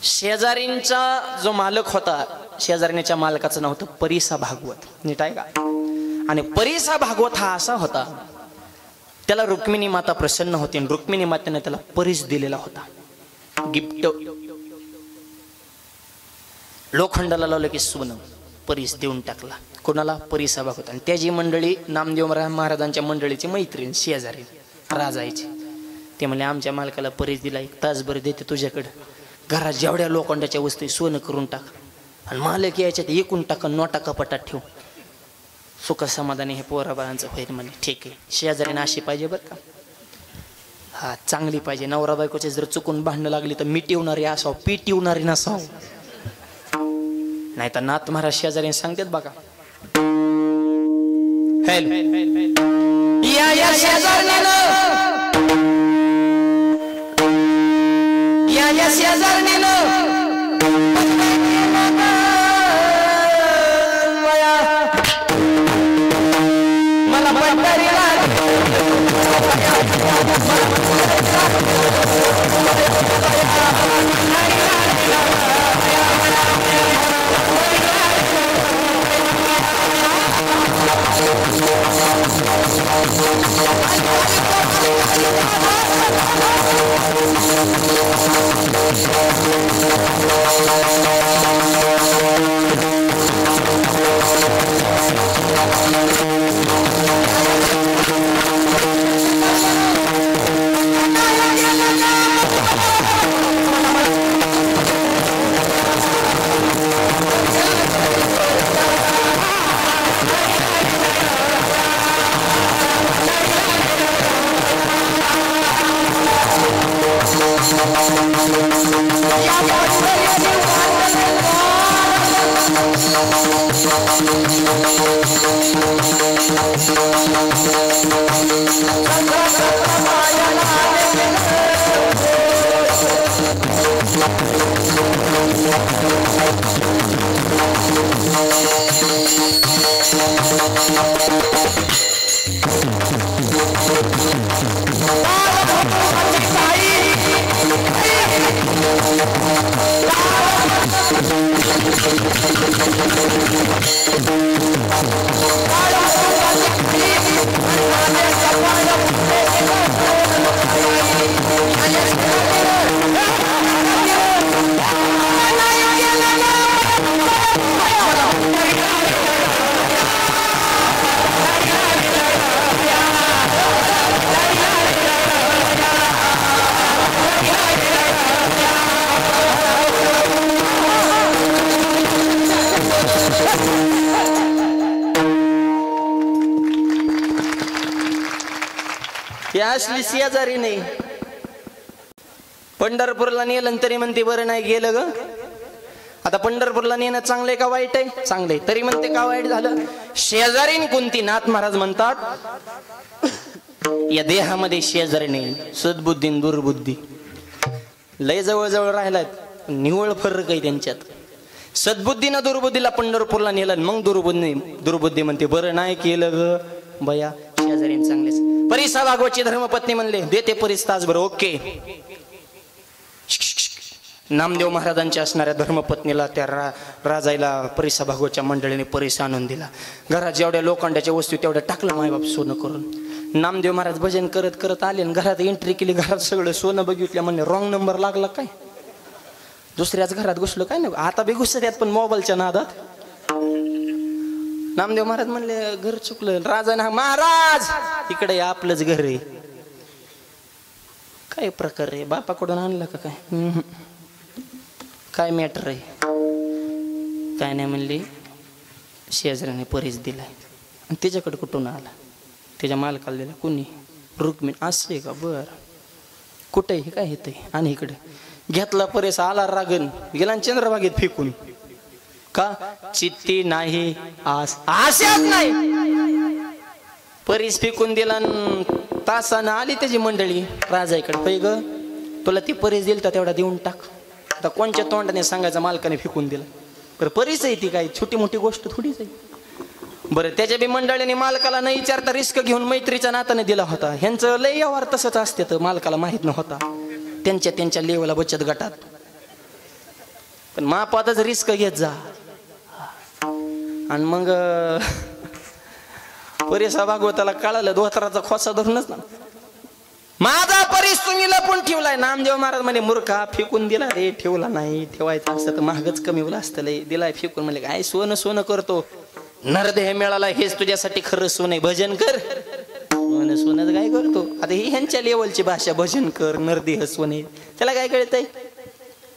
शेजारींचा जो मालक होता, शेजारीच्या मालकाचं नाव होतं परिसा भागवत. नीट आहे का? आणि परिसा भागवत हा असा होता, त्याला रुक्मिणी माता प्रसन्न होती आणि रुक्मिणी मातेने त्याला परीस दिलेला होता गिफ्ट. लोखंडाला लावलं की सोनं परीस देऊन टाकला. कोणाला? परिसा भागवत. आणि त्याची मंडळी नामदेव महाराजांच्या मंडळीची मैत्रीण शेजारी राजायची. ते म्हणले आमच्या मालकाला परीस दिला, 1 तासभर देते तुझ्याकडं. घरात जेवढ्या लोखंडाच्या वस्तू सोनं करून टाक आणि मालक यायच्यात एकूण टाक, नोटा कपाटात ठेव. सुख समाधानी हे पोराबाळांचं होईल म्हणे. ठीक आहे. शेजारीने अशी पाहिजे बरं का. हा चांगली पाहिजे. नवरा बायकोचे जर चुकून भांडणं लागली तर मिटवणारी असावं, पिटवणारी नसावं. नाही तर नाथ महाराज शेजारी सांगतात बघा. मला असली शेजारी नाही. पंढरपूरला नेलं तरी म्हणते बरं नाही गेलं ग. आता पंढरपूरला नेणं चांगलंय का वाईट आहे? चांगलंय. तरी म्हणते का वाईट झालं? शेजारीन कोणती? नाथ महाराज म्हणतात या देहामध्ये शेजारी नाही, सद्बुद्धी दुर्बुद्धी लय जवळ जवळ राहिलाय. निव्वळ फरक आहे त्यांच्यात. सद्बुद्धीनं दुर्बुद्धीला पंढरपूरला नेलं, मग दुर्बुद्धी म्हणते बरं नाही केलं ग. बया शेजारीन चांगलेच. परिसा भागवतची धर्मपत्नी म्हणले देते परीस तासभर. ओके. नामदेव महाराजांच्या असणाऱ्या धर्मपत्नीला त्या राजाला परिसा भागवतच्या मंडळीने परिसा आणून दिला. घरात जेवढ्या लोखंडाच्या वस्तू तेवढ्या टाकलं मायबाप सोनं करून. नामदेव महाराज भजन करत करत आले आणि घरात एंट्री केली. घरात सगळं सोनं बघितलं म्हणले रॉंग नंबर लागला काय. दुसऱ्याच घरात घुसलो काय नाही. आता बी घुसत्यात पण मोबाईलच्या नादात. नामदेव महाराज म्हणले घर चुकलं. राजा ना महाराज इकडे आपलंच घर आहे. काय प्रकार आहे बापाकडून आणलं का काय. काय मॅटर आहे काय नाही म्हणली. शेजाऱ्याने परीस दिलाय आणि त्याच्याकडे कुठून आला. त्याच्या मालकाला दिला. कुणी रुक्मिणी. असं आहे का. बर कुठे हे काय येतंय. आणि इकडे घेतला परीस आला रागन गेला चंद्रभागेत फेकून. का चित्ती नाही आशाच नाही. परीस फेकून दिला. तासानं आली त्याची मंडळी राजाकडे. पै ग तुला ती परीस दिल तर तेवढा देऊन टाक. आता कोणच्या तोंडाने सांगायचं मालकाने फेकून दिला. बरं परीस आहे ती काय छोटी मोठी गोष्ट थोडीच आहे. बरं त्याच्या बी मंडळीने मालकाला न विचारता रिस्क घेऊन मैत्रीच्या नात्याने दिला होता. ह्यांचं लय व्यवहार तसंच असते तर मालकाला माहित नव्हता. त्यांच्या लेवला बचत गटात. पण मापातच रिस्क घेत जा. आणि मग परिसा भागवताला कळालं धोत्राचा खोसा धरूनच ना माझा परीस तुम्ही लपून ठेवलाय. नामदेव महाराज म्हणे मूर्खा फेकून दिला रे. ठेवला नाही. ठेवायचं असतं तर महागच कमी होलं असतं. लय दिलाय फेकून. म्हणले काय सोनं सोनं करतो. नरदेह मिळाला हेच तुझ्यासाठी खरं सोनं. भजन कर. सोनं सोनं काय करतो. आता ही ह्यांच्या लेवलची भाषा. भजन कर नरदेह सोने. त्याला काय कळतंय.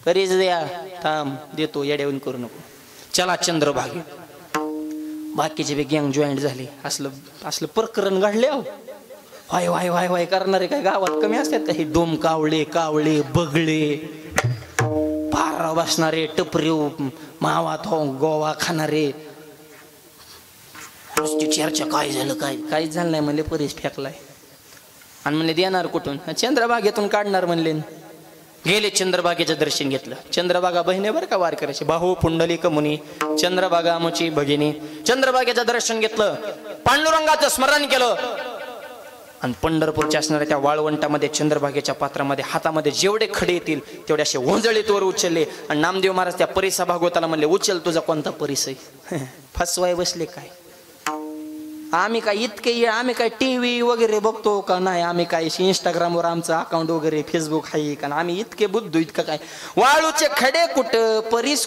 परीस द्या थांब देतो. येड्यावून करू नको. चला चंद्रभागे. बाकीचे बी गँग जॉईंट झाले. असलं प्रकरण घडले. वाय वाय वाय वाय करणारे काय गावात कमी असतात का. हे डोम कावळे बगळे पारा बसणारे टपरी मावात गोवा खाणारे. चर्चा काय झालं काय काहीच झालं नाही म्हणले. परीस फेकलाय. आणि म्हणले देणार कुठून. चंद्रभागेतून काढणार म्हणले. गेले चंद्रभागेचं दर्शन घेतलं. चंद्रभागा बहिणी बरं का वार करायची. बाहू पुंडलिक मुनी चंद्रभागा आमची भगिनी. चंद्रभागेचं दर्शन घेतलं. पांडुरंगाचं स्मरण केलं. आणि पंढरपूरच्या असणाऱ्या त्या वाळवंटामध्ये चंद्रभागेच्या पात्रामध्ये हातामध्ये जेवढे खडे येतील तेवढे असे ओंजळीत वर उचलले. आणि नामदेव महाराज त्या परिसा भागवताला म्हणले उचल तुझा कोणता परीस आहे. फसवाय बसले काय. आम्ही काय इतके आम्ही काय टीव्ही वगैरे बघतो का नाही. आम्ही काय इंस्टाग्रामवर आमचं अकाउंट वगैरे फेसबुक आहे का. आम्ही इतके बुद्धू इतकं काय. वाळूचे खडे कुठं परीस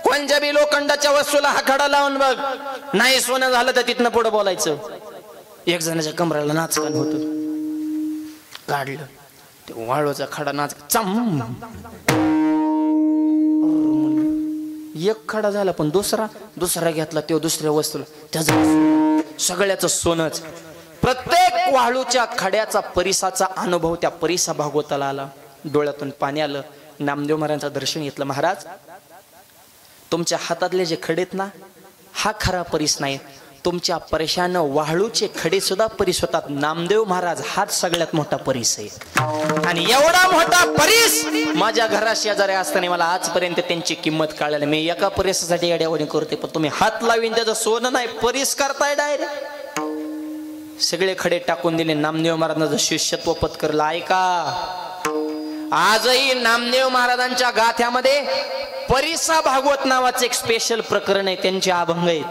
कोणत्या बी लोखंडाच्या वस्तूला हा खडा लावून बघ. नाही सोनं झालं तर तिथनं पुढं बोलायचं. एक जणाच्या कमराला नाचकान होत. काढलं ते वाळूचा खडा नाच चम. एक खडा झाला पण दुसरा घेतला तो दुसऱ्या वस्तूला. त्याचं सगळ्याच सोनच. प्रत्येक वाळूच्या खड्याचा परिसाचा अनुभव त्या परिसा भागवताला आला. डोळ्यातून पाणी आलं. नामदेव महाराजांचं दर्शन घेतलं. महाराज तुमच्या हातातले जे खडेत ना हा खरा परीस नाही. तुमच्या परशानं वाळूचे खडे सुद्धा परीस होतात. नामदेव महाराज हाच सगळ्यात मोठा परीस आहे. आणि एवढा मोठा परीस माझ्या घरा शेजारी असताना मला आजपर्यंत त्यांची किंमत कळाली. मी एका परीसासाठी येड्यावणी करते पण तुम्ही हात लावीन त्याचं सोनं नाही परीस करताय डायरेक्ट. सगळे खडे टाकून दिले. नामदेव महाराजांचं शिष्यत्व पत्करलं. ऐका आजही नामदेव महाराजांच्या गाथ्यामध्ये परिसा भागवत नावाचं एक स्पेशल प्रकरण आहे. त्यांचे अभंग आहेत.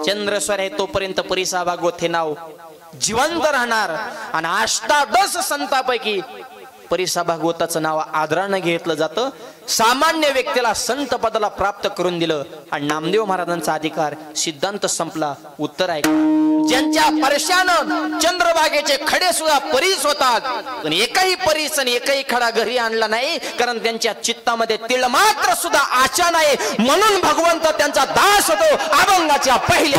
चंद्रस्वर आहे तोपर्यंत परिसा भागवत हे नाव जिवंत राहणार. आणि अष्टादश संतांपैकी परिसा भागवताचं नाव आदरानं घेतलं जातं. सामान्य व्यक्तीला संत पदाला प्राप्त करून दिलं. आणि नामदेव महाराजांचा अधिकार सिद्धांत संपला. उत्तर आहे ज्यांच्या परशानं चंद्रभागेचे खडे सुद्धा परीस होतात. पण एकही परीस आणि एकही खडा घरी आणला नाही. कारण त्यांच्या चित्तामध्ये तिळ मात्र सुद्धा आशा नाही. म्हणून भगवंत त्यांचा दास होतो. अभंगाच्या पहिल्या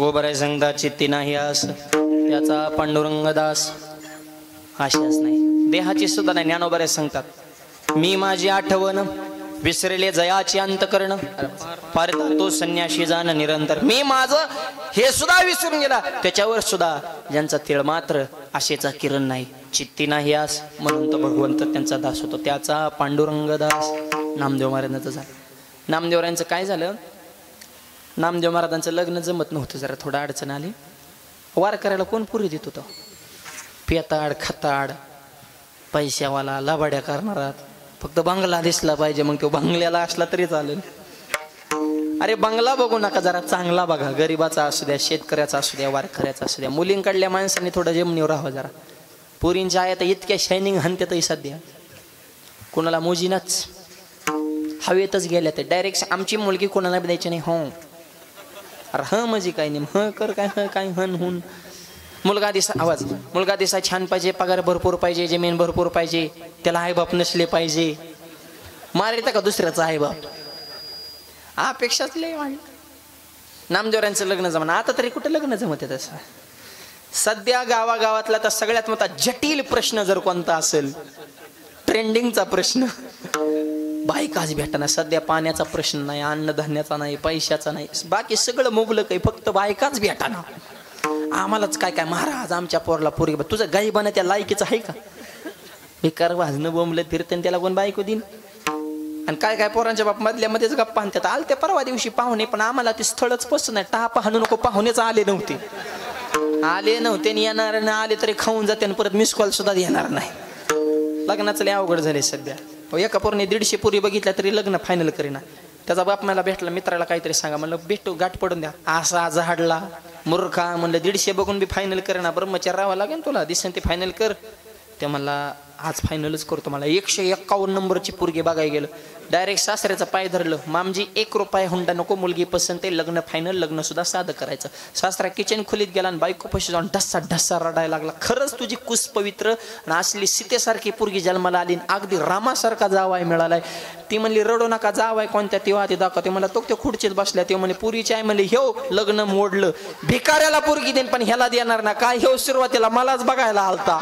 गोबराय सांगता चित्ती नाही आस त्याचा पांडुरंग दास. आशाच नाही देहाची सुद्धा नाही. ज्ञानोबराय सांगतात मी माझी आठवण विसरले जयाची अंतकरण पारता तो संन्याशी जाण निरंतर. मी माझं हे सुद्धा विसरून गेला त्याच्यावर सुद्धा ज्यांचा तिळ मात्र आशेचा किरण नाही चित्ती नाही आस म्हणून तो भगवंत त्यांचा दास होतो त्याचा पांडुरंग दास. नामदेव महाराजांचं झालं. नामदेवरायांचं काय झालं नामदेव महाराजांचं लग्न जमत नव्हतं जरा थोडं अडचण आली. वार करायला कोण पुरी देत होतं पेताड खताड पैशावाला लबाड्या करणारा फक्त बंगला दिसला पाहिजे मग तो बंगल्याला असला तरी चालेल. अरे बंगला बघू नका जरा चांगला बघा गरीबाचा असू द्या शेतकऱ्याचा असू द्या वारकऱ्याचा असू द्या. मुलींकडल्या माणसांनी थोडं जमिनीवर राहावं जरा. पुरींच्या आया तर इतक्या शायनिंग हनत्यातही सध्या कोणाला मोजीनाच हवेतच गेल्या ते डायरेक्ट आमची मुलगी कोणाला द्यायची नाही. हो अरे ह म्हणजे काय नाही ह कर काय ह काय हन हुन. मुलगा दिसा आवाज मुलगा दिसा छान पाहिजे पगार भरपूर पाहिजे जमीन भरपूर पाहिजे त्याला आईबाप नसले पाहिजे. मारित का दुसऱ्याचा आईबाप अपेक्षाच लय वाढली. नामदेवरांचं लग्न जमणं आता तरी कुठं लग्न जमत आहे तसं. सध्या गावागावातला तर सगळ्यात मोठा जटिल प्रश्न जर कोणता असेल ट्रेंडिंगचा प्रश्न बायकाच भेटणार. सध्या पाण्याचा प्रश्न नाही अन्नधान्याचा नाही पैशाचा नाही बाकी सगळं मुबलक आहे फक्त बायकाच भेटणार. आम्हालाच काय काय महाराज आमच्या पोरला पोरी तुझं गाई बना त्या लायकीचं आहे का. बेकार वाजणं बोंबलं फिरते त्याला कोण बायको देईन. आणि काय काय पोरांच्या बाप मधल्या मध्येच गप्पा आणतात. आल ते परवा दिवशी पाहुणे पण आम्हाला ते स्थळच पसंत नाही. टापा हाणू नको पाहुणेच आले नव्हते आणि येणार नाही आले तरी खाऊन जाते आणि परत मिस कॉल सुद्धा येणार नाही. लग्नाचं लय अवघड झाले सध्या. एका पोरने 150 पुरी बघितल्या तरी लग्न फायनल करीना. त्याचा बाप मला भेटला मित्राला काहीतरी सांगा म्हणलं भेटू गाठ पडून द्या. असा झाडला मूर्खा म्हणलं 150 बघून बी फायनल करेना ब्रह्मचारी राहावं लागेल तुला दिसन ते फायनल कर. ते मला आज फायनलच करतो. मला 151 नंबरची पोरगी बघायला गेलं डायरेक्ट सासऱ्याचा पाय धरलं. मामजी 1 रुपया हुंडा नको मुलगी पसंत आहे लग्न फायनल लग्न सुद्धा साधं करायचं. सासरा किचन खोलीत गेला आणि बायको पशी जाऊन ढस्सा ढस्सा रडायला लागला. खरंच तुझी कुस पवित्र आणि असली सीतेसारखी पोरगी जन्माला आली अगदी रामासारखा जावाय मिळालाय. ती म्हणली रडू नका जावाय कोणत्या तेव्हा ते दाखवते मला तो त्या खुर्चीत बसल्या. ते म्हणे पुरीची आई म्हणली हेव लग्न मोडलं भिकाऱ्याला पोरगी देईन पण ह्याला देणार ना काय. हेव सुरुवातीला मलाच बघायला आलता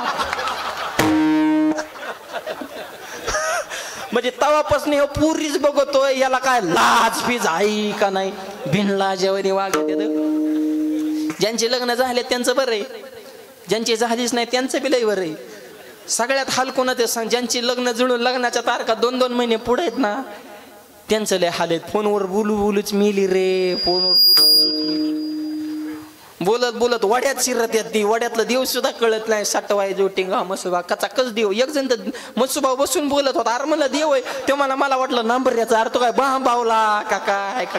म्हणजे तवापासून हे पुरीच बघतोय याला काय लाज फीज आई का नाही बिनलाजेवणी वागत. ज्यांचे लग्न झाले त्यांचं बरं आहे ज्यांची झालीच नाही त्यांचं बी लय बरं आहे. सगळ्यात हाल कोणाचं सांग ज्यांची लग्न जुळून लग्नाच्या तारखा 2-2 महिने पुढे आहेत ना त्यांचं लय हाल आहेत. फोनवर बोलूच मिली रे फोनवर बोलत बोलत वड्यात शिरत येत ती वड्यातलं देव सुद्धा कळत नाही. साठवाय जोटिंगा मसुबा कचा कच देव. एक जण तर मसुबा बसून बोलत होता अरे मला देव आहे ते मला वाटलं नंबर याचा अर्थ काय बावला का काय का.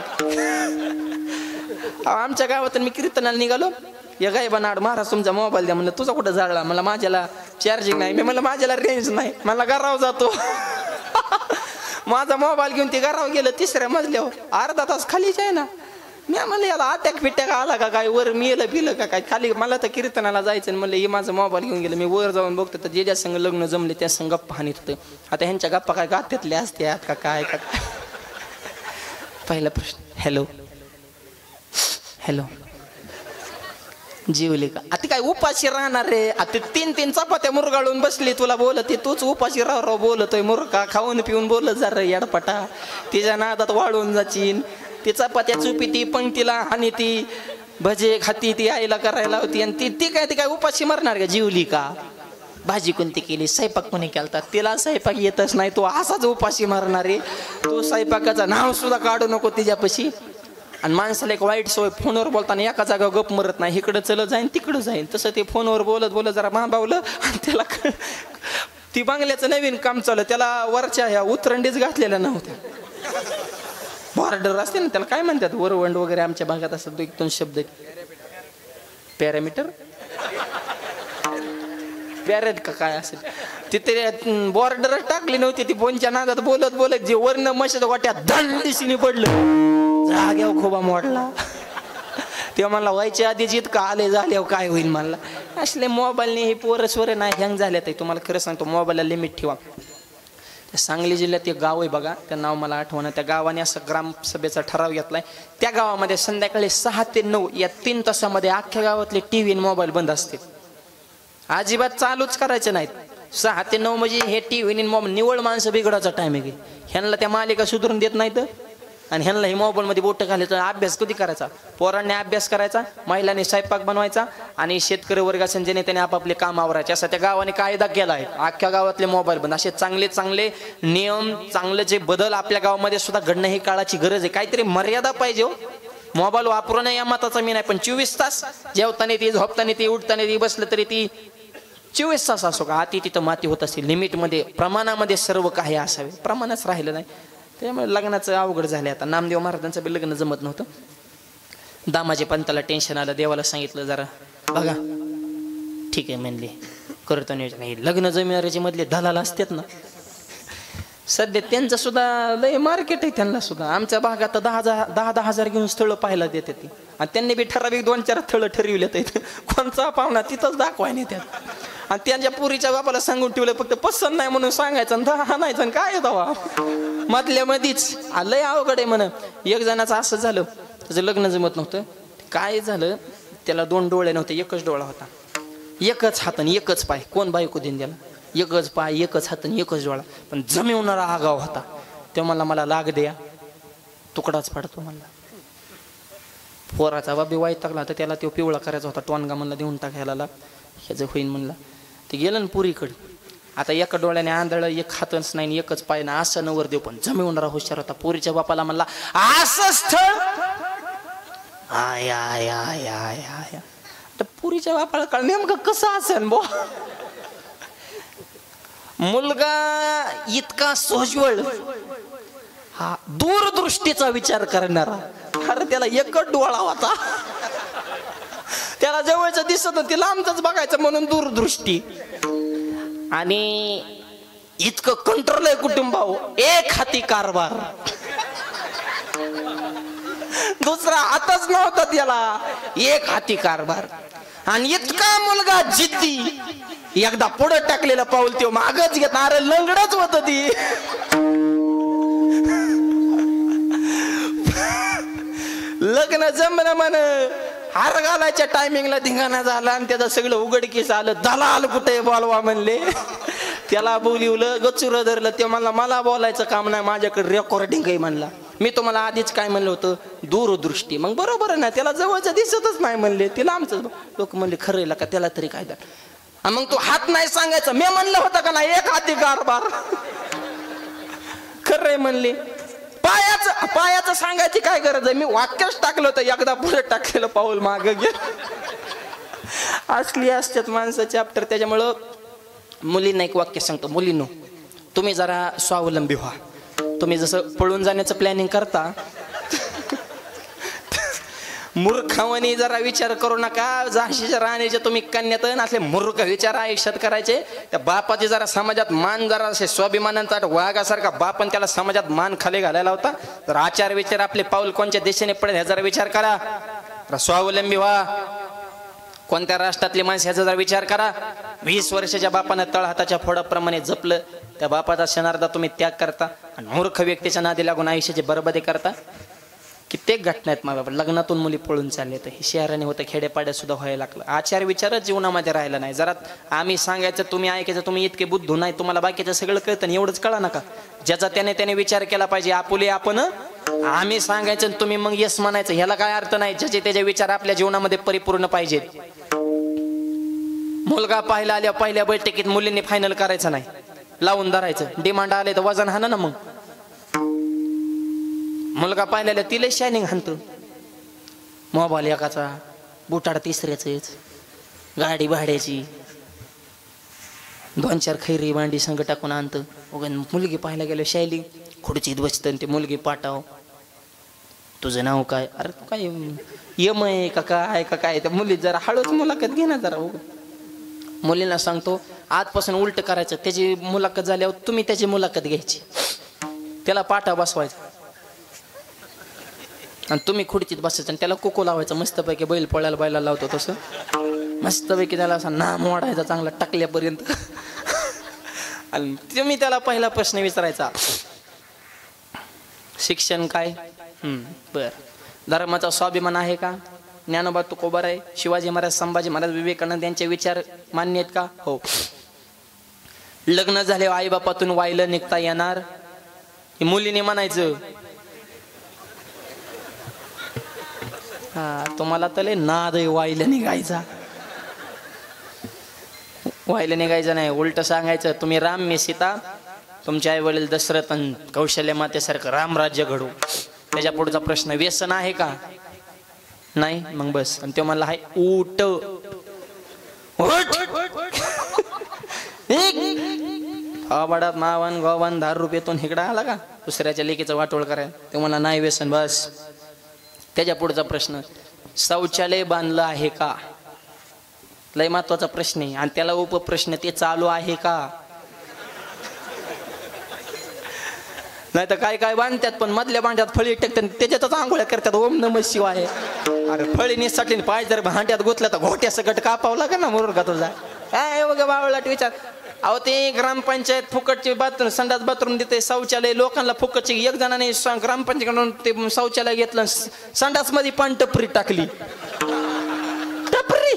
आमच्या गावात मी कीर्तनाला निघालो या गायबानाड महाराज तुमचा मोबाईल द्या म्हणलं. तुझा कुठं जाळला मला माझ्याला चार्जिंग नाही. मी म्हणलं माझ्याला रेंज नाही मला गराव जातो. माझा मोबाईल घेऊन ते गराव गेलं 3ऱ्या मजल्यावर अर्धा तास खालीच आहे ना. मी म्हणलं याला अटॅक फिटॅक आला का काय वर मिलं पिलं का काय खाली. मला तर कीर्तनाला जायचं म्हणलं हे माझा मोबाईल घेऊन गेलं. मी वर जाऊन बघतो तर जे ज्या संग लग्न जमले त्या संग गप्पा हानीत होतं. आता ह्यांच्या गप्पा काय गात्यातल्या असत्यात का काय का काय. पहिला प्रश्न हॅलो हॅलो जीवली का. आता काय उपाशी राहणार रे. आता 3-3 चपात्या मुरगाळून बसली तुला बोलत तूच उपाशी राव बोलतोय मुरका खाऊन पिऊन बोलत जा रे येडपटा. तिच्या नादात वाळून जाचीन. ती चपात्या चुपी ती पंक्तीला आणि ती भजे खाती ती आईला करायला होती आणि ती काय उपाशी मरणार का. जीवली का भाजी कोणती केली स्वयंपाक कोणी केलता तिला स्वयंपाक येतच नाही तो असाच उपाशी मरणार आहे. तो स्वयंपाकाचं नाव सुद्धा काढू नको तिच्यापाशी. आणि माणसाला एक वाईट सवय फोनवर बोलताना एका जागा गप मरत नाही इकडं चलं जाईन तिकडं जाईन. तसं ते फोनवर बोलत जरा मांबावलं आणि त्याला ती बांगल्याचं नवीन काम चाललं त्याला वरच्या ह्या उतरंडीच घातलेल्या नव्हत्या. बॉर्डर असते ना त्याला काय म्हणतात वरवंड वगैरे आमच्या भागात असतात 1-2 शब्द पॅरामीटर पॅरेट का काय असेल तिथे बॉर्डर टाकली नव्हती. ती फोनच्या नादात बोलत जे वर्ण मशाच्या वाट्यात धंडीशीने पडलं जाग्यावर खोबा मोडला. तेव्हा मला व्हायच्या आधी जितका आले झाल्यावर काय होईल मला. असले मोबाईलने हे पोरं नाही हँग झाल्यात. तुम्हाला खरं सांगतो मोबाईलला लिमिट ठेवा. सांगली जिल्ह्यात एक गाव आहे बघा, त्या नाव मला आठवणं. त्या गावाने असं ग्रामसभेचा ठराव घेतलाय. त्या गावामध्ये संध्याकाळी 6 ते 9 या 3 तासामध्ये अख्ख्या गावातले टीव्ही आणि मोबाईल बंद असते. अजिबात चालूच करायचे नाहीत. 6 ते 9 म्हणजे हे टीव्ही आणि मोबाईल निवड माणसं बिघडायचा टाइम आहे. ह्यांना त्या मालिका सुधरून देत नाहीत आणि ह्यांना हे मोबाईलमध्ये बोटं घालायचं. अभ्यास कधी करायचा? पोरांनी अभ्यास करायचा, महिलांनी स्वयंपाक बनवायचा आणि शेतकरी वर्ग ज्याने त्याने आपापले काम आवरायचे. असा त्या गावाने कायदा केला आहे. अख्ख्या गावातले मोबाईल बंद. असे चांगले चांगले नियम, चांगले जे बदल आपल्या गावामध्ये सुद्धा घडणं ही काळाची गरज आहे. काहीतरी मर्यादा पाहिजे हो. मोबाईल वापरू नये या मताचा मी नाही, पण 24 तास जेवताना ती, झोपताना ती, उठताना ती, बसलं तरी ती 24 तास असो का, अति तिथं माती होत असेल. लिमिटमध्ये, प्रमाणामध्ये सर्व काही असावे. प्रमाणच राहिलं नाही, त्यामुळे लग्नाचं अवघड झालं. आता नामदेव महाराजांचं बी लग्न जमत नव्हतं. दामाजी पंताला टेन्शन आलं. देवाला सांगितलं जरा बघा, ठीक आहे म्हणले, करतो नियोजन. हे लग्न जमिनाऱ्याचे मधले दलाल असतात ना, सध्या त्यांचं सुद्धा लय मार्केट आहे. त्यांना सुद्धा आमच्या भागात 10,000 घेऊन स्थळं पाहायला देते ती. आणि त्यांनी बी ठराविक 2-4 स्थळं ठरविलेत. कोणचा पाहुणा तिथंच दाखवायने त्यात. आणि त्यांच्या पुरीच्या बापाला सांगून ठेवलं, फक्त पसंत नाही म्हणून सांगायचं आणि आणायचं. आणि काय दवा मधल्या मधीच लय अवघड आहे म्हण. एक जणाचं असं झालं, त्याचं लग्न जमत नव्हतं. काय झालं, त्याला 2 डोळे नव्हते, एकच डोळा होता, एकच हात आणि एकच पाय. कोण बायको दिन द्याला? एकच पाय, एकच हात आणि एकच डोळा. पण जमिवणारा आगाव होता. तेव्हा मला लाग द्या, तुकडाच पडतो म्हणला. पोराचा बाबी वाईट टाकला तर त्याला तो पिवळा करायचा होता. टोनगा म्हणला देऊन टाकायला लाग, ह्याचं होईन म्हणला. ते गेलं ना पुरीकडे. आता एका डोळ्याने आंधळं, एक हातच नाही, एकच पाय ना, असं नवर देव. पण जमिवणारा हुशार होता. पुरीच्या बापाला म्हणला असं स्थळ. I I I I I. पुरीच्या बापाला कळ नेमकं कसं असेल बो. मुलगा इतका सोज्वळ, हा दूरदृष्टीचा विचार करणारा. अरे त्याला एकच डोळा होता, त्याला जवळचं दिसत होतं, लांबच बघायचं म्हणून दूरदृष्टी. आणि इतकं कंट्रोल आहे कुटुंबावर. एक हाती कारभार, दुसरा हातच नव्हता त्याला, एक हाती कारभार. आणि इतका मुलगा जिद्दी, एकदा पुढे टाकलेलं पाऊल ते मागच घेत. अरे लंगडच होत ती. लग्न जमलं म्हण, हार घालायच्या टायमिंगला धिंगाणा झाला आणि त्याचं सगळं उघडकीस आलं. दलाल कुठे बोलवा म्हणले. त्याला बोलिवलं, गचुर धरलं. ते म्हणला मला बोलायचं काम नाही, माझ्याकडे रेकॉर्डिंग आहे म्हणला. मी तुम्हाला आधीच काय म्हणलं होतं, दूरदृष्टी. मग बरोबर आहे ना, त्याला जवळचं दिसतच नाही म्हणले, तिला आमचं. लोक म्हणले खरं का, त्याला तरी काय द्या. मग तू हात नाही सांगायचं, मी म्हणलं होतं का नाही, एक हाती कारभार. खरंय म्हणले. पायाचं सांगायची काय गरज आहे, मी वाक्यच टाकलं होतं, एकदा पुढे टाकलेलं पाऊल माग घे. असली असतात माणसाचे आफ्टर. त्याच्यामुळं मुलींना एक वाक्य सांगतो, मुलींनो तुम्ही जरा स्वावलंबी व्हा. तुम्ही जसं पळून जाण्याचं प्लॅनिंग करता, मूर्खावानी जरा विचार करू नका. झाशीच्या राणीचे तुम्ही कन्यात असले मूर्ख विचार आयुष्यात करायचे. त्या बापाचे जरा समाजात मान, जरा असे स्वाभिमानांचा वाघासारखा बाप आणि त्याला समाजात मान खाली घालायला होता. तर आचार विचार आपले पाऊल कोणत्या दिशेने पडेल ह्याचा विचार करा. स्वावलंबी व्हा. कोणत्या राष्ट्रातली माणसं ह्याचा जरा विचार करा. 20 वर्षाच्या बापानं तळहाताच्या फोडाप्रमाणे जपलं, त्या बापाचा क्षणार्धा तुम्ही त्याग करता आणि मूर्ख व्यक्तीच्या नादी लागून आयुष्याची बरबादी करता. कित्येक घटना आहेत माझ्या लग्नातून मुली पळून चालले. तर हे शहराने होतं, खेडेपाड्यात सुद्धा व्हायला लागलं. आचार विचारच जीवनामध्ये राहिला नाही. जरा आम्ही सांगायचं, तुम्ही ऐकायचं. तुम्ही इतके बुद्धू नाही, तुम्हाला बाकीचं सगळं कळतं, एवढंच कळा नका. ज्याचा त्याने विचार केला पाहिजे. आपुले आपण, आम्ही सांगायचं तुम्ही मग यस म्हणायचं, ह्याला काय अर्थ नाही. ज्याचे त्याचे विचार आपल्या जीवनामध्ये परिपूर्ण पाहिजेत. मुलगा पाहायला आल्या पहिल्या बैठकीत मुलींनी फायनल करायचं नाही, लावून धरायचं. डिमांड आले तर वजन हाणं ना. मग मुलगा पाहिलेला तिला शायनिंग हाणतो. मोबाईल एकाचा, बुटाड तिसऱ्याच, गाडी भाड्याची, 2-4 खैरी भांडी संग टाकून आणतं. मुलगी पाहायला गेलं शायलिंग, खुर्चीत बसतं. ते मुलगी पाठाव, तुझं नाव काय? अरे तू काय यम आहे का काय का काय? त्या मुली जरा हळूच मुलाखत घे ना जरा. मुलींना सांगतो आजपासून उलट करायचं. त्याची मुलाखत झाल्यावर तुम्ही त्याची मुलाखत घ्यायची, त्याला पाठा बसवायचा आणि तुम्ही खुर्चीत बसायचं आणि त्याला कोको लावायचं मस्तपैकी. बैल पोळ्याला बैला लावतो तसं मस्तपैकी त्याला असा नाम वाढायचा चांगला टाकल्यापर्यंत. आणि तुम्ही त्याला पहिला प्रश्न विचारायचा, शिक्षण काय? बर. धर्माचा स्वाभिमान आहे का? ज्ञानोबा तुकोबाराय, शिवाजी महाराज, संभाजी महाराज, विवेकानंद यांचे विचार मान्य आहेत का? हो. लग्न झाले आई बापातून वायलं निघता येणार? मुलीने म्हणायचं. हा, तुम्हाला तर नाद वायलं निघायचा. वायलं निघायचं नाही, उलट सांगायचं तुम्ही राम मी सीता, तुमचे आई वडील दशरथ आणि कौशल्य मातेसारखं रामराज्य घडू. त्याच्या पुढचा प्रश्न, व्यसन आहे का? नाही. मग बस. आणि तो म्हणला हाय, उठ वाडात मावन गोवन 10 रुपयेतून इकडं आला का दुसऱ्याच्या लेकीचं वाटोळ करायला? ते म्हणला नाही व्यसन. बस. त्याच्या पुढचा प्रश्न, शौचालय बांधलं आहे का? लय महत्वाचा प्रश्न आहे. आणि त्याला उपप्रश्न, ते चालू आहे का? नाही तर काय काय बांधतात पण मधल्या भांड्यात फळी टेकतात, त्याच्यातच आंघोळ्या करतात. ओम नमः शिवाय. अरे फळीनीसाठी पाय जर भांड्यात गुतला तर घोट्या सकट कापावला का ना मुरुगा तुझा. काय बघा बावळाट विचार. अहो ते ग्रामपंचायत फुकटचे बाथरूम, संडास बाथरूम देते, शौचालय लोकांना फुकटचे. एक जणाने ग्रामपंचायतीकडून ते शौचालय घेतलं, संडास मध्ये पण टपरी टाकली. टपरी?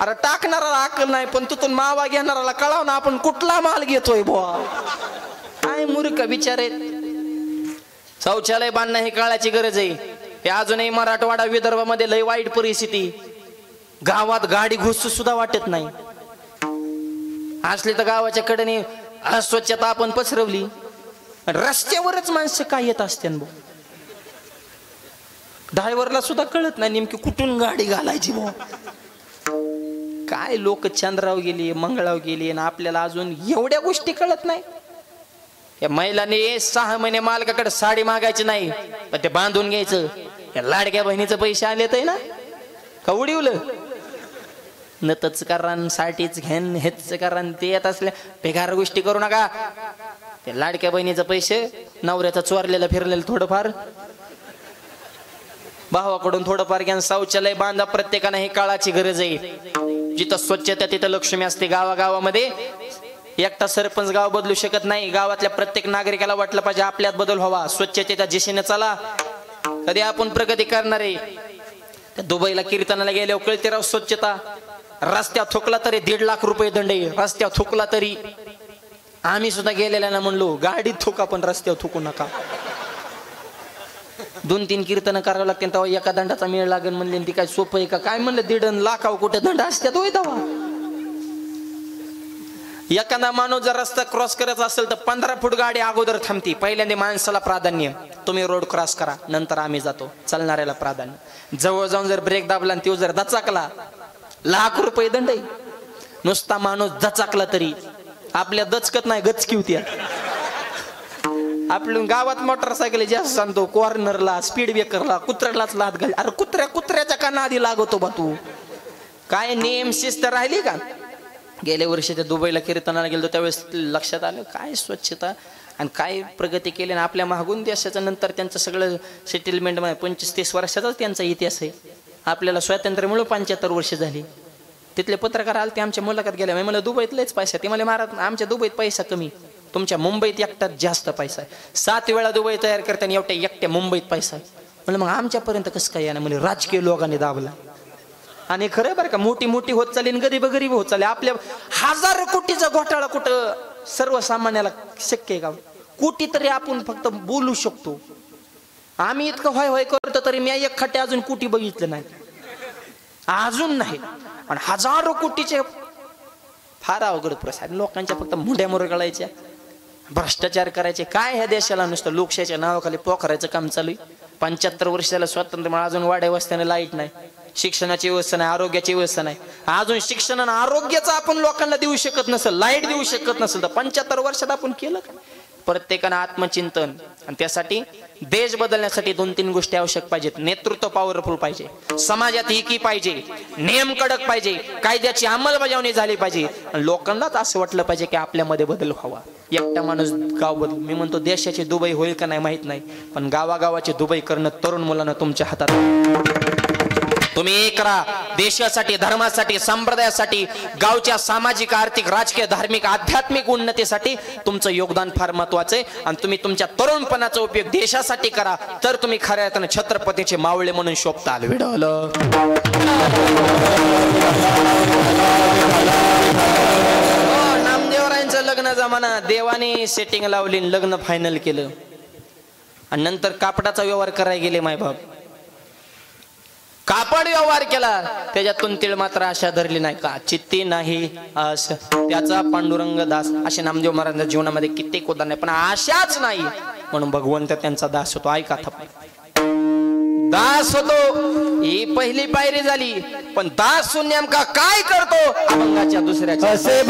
अरे टाकणारा अक्कल नाही, पण तिथून मावा घेणाराला कळाव ना आपण कुठला माल घेतोय बुवा. काय मूर्ख विचार आहेत. शौचालय बांधणं ही काळाची गरज आहे. हे अजूनही मराठवाडा विदर्भामध्ये लय वाईट परिस्थिती. गावात गाडी घुसू सुद्धा वाटत नाही. असली तर गावाच्या कडेने अस्वच्छता आपण पसरवली. रस्त्यावरच माणसं काय येत असते. ड्रायव्हरला सुद्धा कळत नाही नेमकी कुठून गाडी घालायची बुवा. काय लोक चंद्रावर गेली, मंगळावर गेली आणि आपल्याला अजून एवढ्या गोष्टी कळत नाही. या महिलांनी 6 महिने मालकाकडे साडी मागायची नाही, पण ते बांधून घ्यायचं. या लाडक्या बहिणीचे पैसे आलेत आहे ना, का उडीवलं? नतच कारण, साठीच घेन, हेच कारण, ते येत असल्या बेकार गोष्टी करू नका. ते लाडक्या बहिणीचे पैसे, नवऱ्याचा चोरलेला फिरलेलं थोडंफार, भावाकडून थोडंफार घ्या. शौचालय बांधा. प्रत्येकाने ही काळाची गरज आहे. जिथं स्वच्छता तिथं लक्ष्मी असते. गावागावामध्ये एकटा सरपंच गाव बदलू शकत नाही. गावातल्या प्रत्येक नागरिकाला वाटलं पाहिजे आपल्यात बदल व्हावा. स्वच्छतेच्या दिशेने चला. कधी आपण प्रगती करणार आहे. दुबईला कीर्तनाला गेल्यावर कळते राव स्वच्छता. रस्त्यात थुकला तरी 1.5 लाख रुपये दंड आहे. रस्त्यात थुकला तरी. आम्ही सुद्धा गेलेल्या ना म्हणलो गाडीत थुका पण रस्त्यावर थुकू नका. 2-3 कीर्तन करावं लागते तेव्हा एका दंडाचा मेळ लागेल म्हणले. ती काय सोपं आहे का? काय म्हणलं 1.5 लाखावर कुठे दंड असतात होय तेव्हा. एखादा माणूस जर रस्ता क्रॉस करायचा असेल तर 15 फूट गाडी अगोदर थांबती. पहिल्यांदा माणसाला प्राधान्य. तुम्ही रोड क्रॉस करा, नंतर आम्ही जातो. चालणाऱ्याला प्राधान्य. जवळ जाऊन जर ब्रेक दाबला आणि तो जर दचाकला, लाख रुपये दंड आहे. नुसता माणूस दचाकला तरी. आपल्या दचकत नाही, गचकी होती. आपल्या गावात मोटरसायकल जास्त सांगतो, कॉर्नरला, स्पीड ब्रेकरला, कुत्र्यालाच लात घाल. अरे कुत्र्याच्या का नादी लागतो बा तू? काय नेम शिस्त राहिली का? गेल्या वर्षी ते दुबईला कीर्तनाला गेलो त्यावेळेस लक्षात आलं काय स्वच्छता आणि काय प्रगती केली. आणि आपल्या मागून देशाच्या नंतर त्यांचं सगळं सेटलमेंट 25-30 वर्षाचाच त्यांचा इतिहास आहे. आपल्याला स्वातंत्र्य मिळून 75 वर्ष झाली. तिथले पत्रकार आले ते आमच्या मुलाखत गेल्या. मला दुबईत लयच पैसा. ते मला महाराज आमच्या दुबईत पैसा कमी, तुमच्या मुंबईत एकटाच जास्त पैसा आहे. 7 वेळा दुबई तयार करताना एकट्या मुंबईत पैसा आहे. म्हणलं मग आमच्यापर्यंत कसं काय यानं? म्हणजे राजकीय लोकांनी दाबला. आणि खरं बरं का, मोठी मोठी होत चालली आणि गरीब होत चालली. आपल्या 1000 कोटीचा घोटाळा कुठं सर्वसामान्याला शक्य आहे का? कोटी तरी आपण फक्त बोलू शकतो. आम्ही इतकं होय होय करतो तरी मी एक खट्टे अजून कोटी बघितलं नाही, अजून नाही. आणि 1000 कोटीचे फार अवघड प्रसार. लोकांच्या फक्त मुंड्या मुरगळायच्या, भ्रष्टाचार करायचे. काय ह्या देशाला नुसतं लोकशाहीच्या नावाखाली पोखरायचं काम चालू आहे. 75 वर्षाला स्वातंत्र्य मला अजून वाड्या वस्त्याने लाईट नाही, शिक्षणाची व्यवस्था नाही, आरोग्याची व्यवस्था नाही. अजून शिक्षण आणि आरोग्याचं आपण लोकांना देऊ शकत नसेल, लाईट देऊ शकत नसेल तर 75 वर्षात आपण केलं का? प्रत्येकानं आत्मचिंतन. आणि त्यासाठी देश बदलण्यासाठी 2-3 गोष्टी आवश्यक पाहिजेत. नेतृत्व पॉवरफुल पाहिजे, समाजात एकी पाहिजे, नियम कडक पाहिजे, कायद्याची अंमलबजावणी झाली पाहिजे. लोकांनाच असं वाटलं पाहिजे की आपल्यामध्ये बदल व्हावा. एकटा माणूस गाव बदल. मी म्हणतो देशाची दुबई होईल का नाही माहित नाही, पण गावागावाची दुबई करणं तरुण मुलांना तुमच्या हातात. तुम्ही एक राहा. देशासाठी, धर्मासाठी, संप्रदायासाठी, गावच्या सामाजिक, आर्थिक, राजकीय, धार्मिक, आध्यात्मिक उन्नतीसाठी तुमचं योगदान फार महत्वाचं आहे. आणि तुम्ही तुमच्या तरुणपणाचा उपयोग देशासाठी करा, तर तुम्ही खऱ्या अर्थाने छत्रपतीचे मावळे म्हणून शोभताल. विडवलं. नामदेवरायांचं लग्न जमाना, देवाने सेटिंग लावली, लग्न फायनल केलं आणि नंतर कापडाचा व्यवहार करायला गेले मायबाप. कापड व्यवहार केला, त्याच्यातून तीळ मात्र आशा धरली नाही का, चित्ती नाही आश. त्याचा पांडुरंग दास. असे नामदेव महाराजांच्या जीवनामध्ये कित्येक उदाहरण आहे, पण आशाच नाही म्हणून भगवंत त्यांचा दास होतो. ऐका, दास होतो ही पहिली पायरी झाली, पण दास नेमका काय करतो अभंगाच्या दुसऱ्याच्या. असे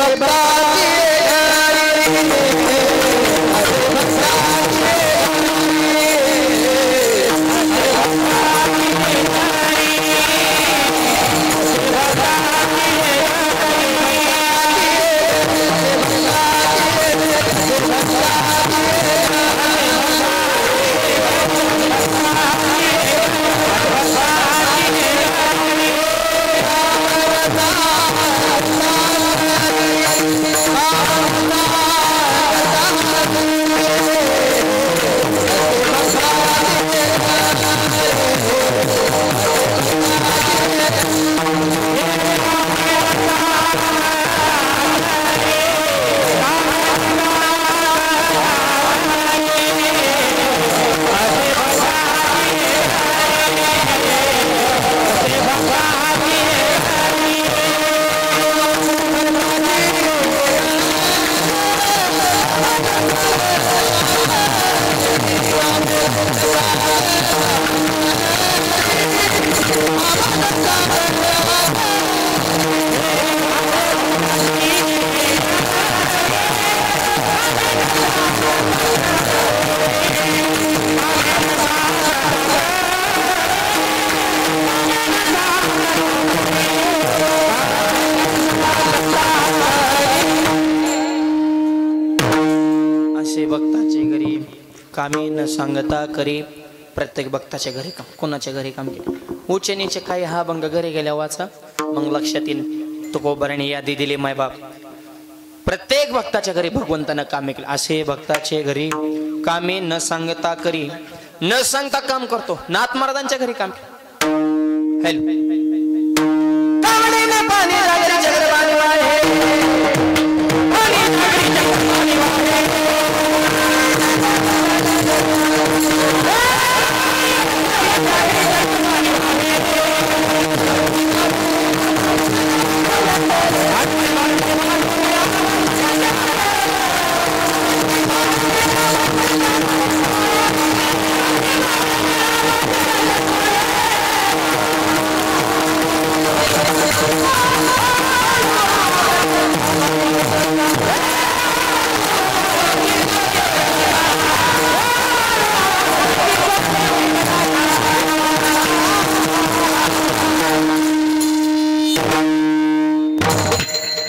कामी न सांगता करी. प्रत्येक भक्ताच्या घरी काम, कोणाच्या घरी काम केलं. उच्च नीचे काही हा भंग घरी गेल्या वाचा, मग लक्षात येईल. तुकोबाराने यादी दिली मायबाप. प्रत्येक भक्ताच्या घरी भगवंतानं कामे केलं. असे भक्ताचे घरी कामे न सांगता करी, न सांगता काम करतो. नाथ महाराजांच्या घरी काम केलं.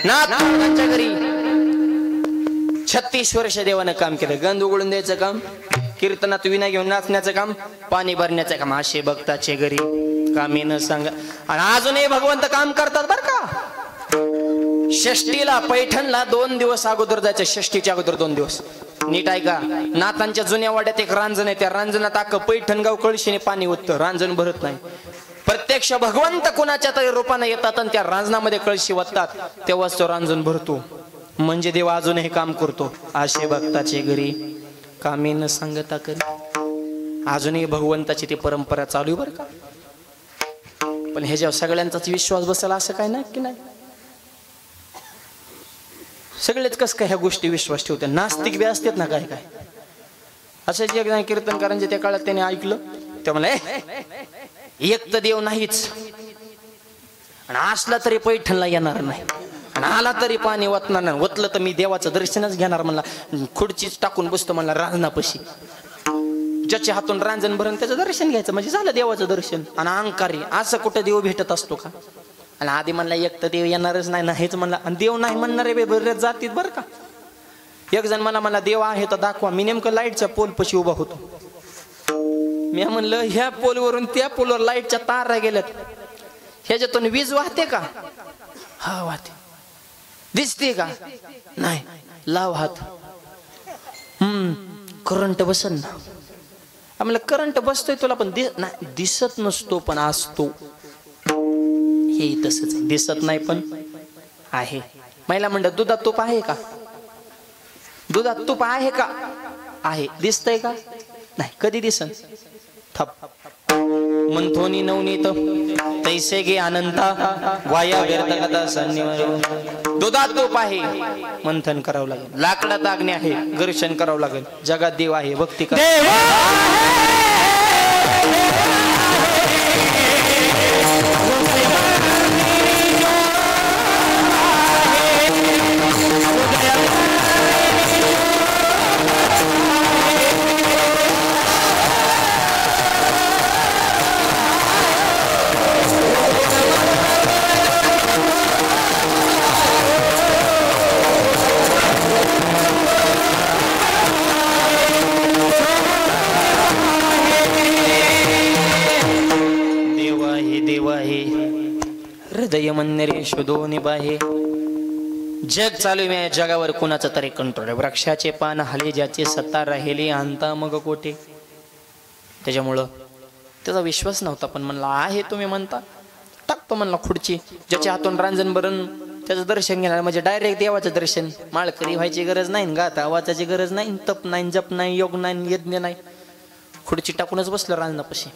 नाथांच्या घरी 36 वर्ष देवानं काम केलं. गंध उघडून द्यायचं काम, कीर्तनात विना घेऊन नाचण्याचं काम, पाणी भरण्याचं काम. असे भक्ताचे घरी कामी न सांगा. आणि अजूनही भगवंत काम करतात बर का. षष्टीला पैठणला 2 दिवस अगोदर जायचं. षष्टीच्या अगोदर 2 दिवस. नीट ऐका. नाथांच्या जुन्या वाड्यात एक रांजण आहे, त्या रांजणात अख्खं पैठण गाव कळशीने पाणी ओततं, रांजण भरत नाही. प्रत्यक्ष भगवंत कुणाच्या तरी रूपाने येतात आणि त्या रांजणामध्ये कळशी वाटतात, तेव्हाच तो रांजण भरतो. म्हणजे देव अजूनही काम करतो. असे भक्ताचे घरी कामी न सांगता करी. अजूनही भगवंताची ती परंपरा चालू आहे बरं का. पण ह्याच्यावर सगळ्यांचाच विश्वास बसला असं काय नाही की नाही. सगळेच कस काय ह्या गोष्टी विश्वास ठेवते. नास्तिक बी असतात ना काय काय. असंच एक जण कीर्तनकारांच्या त्या काळात त्याने ऐकलं, ते म्हणले एक तर देव नाहीच, आणि असला तरी पैठणला येणार नाही, आणि आला तरी पाणी वाचणार नाही. वतलं तर मी देवाचं दर्शनच घेणार म्हणला. खुर्चीच टाकून बसतो म्हणला रांजणापाशी. ज्याच्या हातून रांजण भरून त्याचं दर्शन घ्यायचं म्हणजे झालं देवाचं दर्शन. आणि अहंकारी असं कुठं देव भेटत असतो का. आणि आधी म्हणला एक तर देव येणारच नाही, नाहीच म्हणला. आणि देव नाही म्हणणारे बरेच जातीत बरं का. एक जण मला देव आहे तर दाखवा. मी नेमकं लाईटच्या पोल पशी उभा होतो. मी म्हणलं ह्या पोलवरून त्या पोलवर लाईटच्या तारा गेल्यात. ह्याच्यातून वीज वाहते का? हा वाहते. दिसते का? नाही. लाव हात. करंट बसन ना. आम्हाला करंट बसतोय तुला पण नाही दिसत नसतो पण असतो. हे तसंच दिसत नाही पण आहे. महिला म्हणतात दुधात तूप आहे का? दुधात तूप आहे का? आहे. दिसतंय का? नाही. कधी दिसन? थप मंथोनी नवनीत तैसे गे अनंता वाया व्यर्थ कथा सन्निवार. दुधात तूप आहे. मंथन करावं लागेल. लाकडात अग्नी आहे. घर्षण करावं लागेल. जगात देव आहे. भक्ती कर. हृदय मंदिरे शोधो निभाहे. जग चालू आहे. जगावर कुणाचं तरी कंट्रोल आहे. वृक्षाचे पान हले ज्याची सत्ता राहिली आणता मग कोठे. त्याच्यामुळं त्याचा विश्वास नव्हता पण म्हणला आहे तुम्ही म्हणता टाकतो म्हणला खुर्ची. ज्याच्या हातून रांजण भरून त्याचं दर्शन घेणार म्हणजे डायरेक्ट देवाचं दर्शन. माळकरी व्हायची गरज नाही, गाथा वाचायची गरज नाही, तप नाही, जप नाही, योग नाही, यज्ञ नाही. खुर्ची टाकूनच बसलं रांजणापाशी.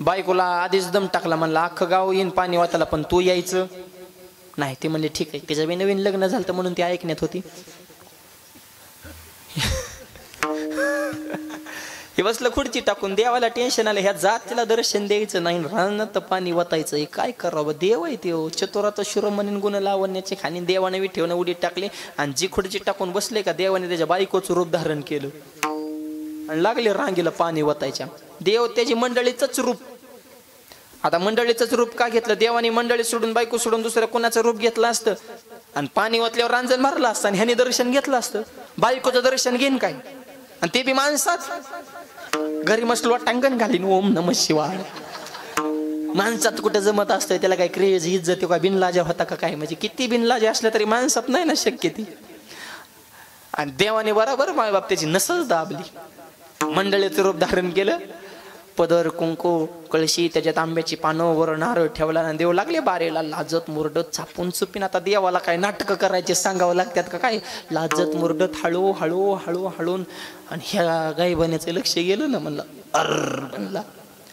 बायकोला आधीच दम टाकला. म्हणला अख्खं गाव येईन पाणी वाचायला पण तू यायचं नाही. ते म्हणले ठीक आहे. त्याच्या नवीन लग्न झालं म्हणून ती ऐकण्यात होती. हे बसलं खुर्ची टाकून. देवाला टेन्शन आलं. ह्या जातीला दर्शन द्यायचं नाही, रानात पाणी वाचायचं. काय करावं? देव आहे ते. चतुरात शिरोमणीन गुण लावण्याचे खाणी देवाने विठेवणं उडीत टाकले. आणि जी खुर्ची टाकून बसले का देवाने त्याच्या बायकोचं रूप धारण केलं आणि लागले रांगेला पाणी वाचायच्या. देव त्याची मंडळीचंच रूप. आता मंडळीचंच रूप का घेतलं? देवानी मंडळी सोडून बायको सोडून दुसऱ्या कोणाचं रूप घेतलं असतं आणि पाणी वाचल्यावर रांजण मारलं असतं आणि ह्याने दर्शन घेतलं असतं. बायकोचं दर्शन घेईन काय? आणि ते बी माणसात. घरी मस्त वाटांगण घालीन ओम नमः शिवाय. माणसात कुठं जमत असतंय त्याला काय क्रेज इज्जत का बिनलाजा होता का काय? म्हणजे किती बिनलाजा असल्या तरी माणसात नाही ना शक्य ती. आणि देवाने बरोबर माय बाप त्याची नसच दाबली. मंडळीचं रूप धारण केलं. पदर कुंकू कळशी त्याच्यात आंब्याची पानं वर नारळ ठेवला आणि देव लागले बारेला लाजत मुरडत चापून चुपीन. आता देवाला काय नाटकं करायचे सांगावं लागतात का काय? लाजत मुरडत हळू हळू हळू हळून. आणि ह्या गायबाण्याचं लक्ष गेलं ना. म्हणलं म्हणला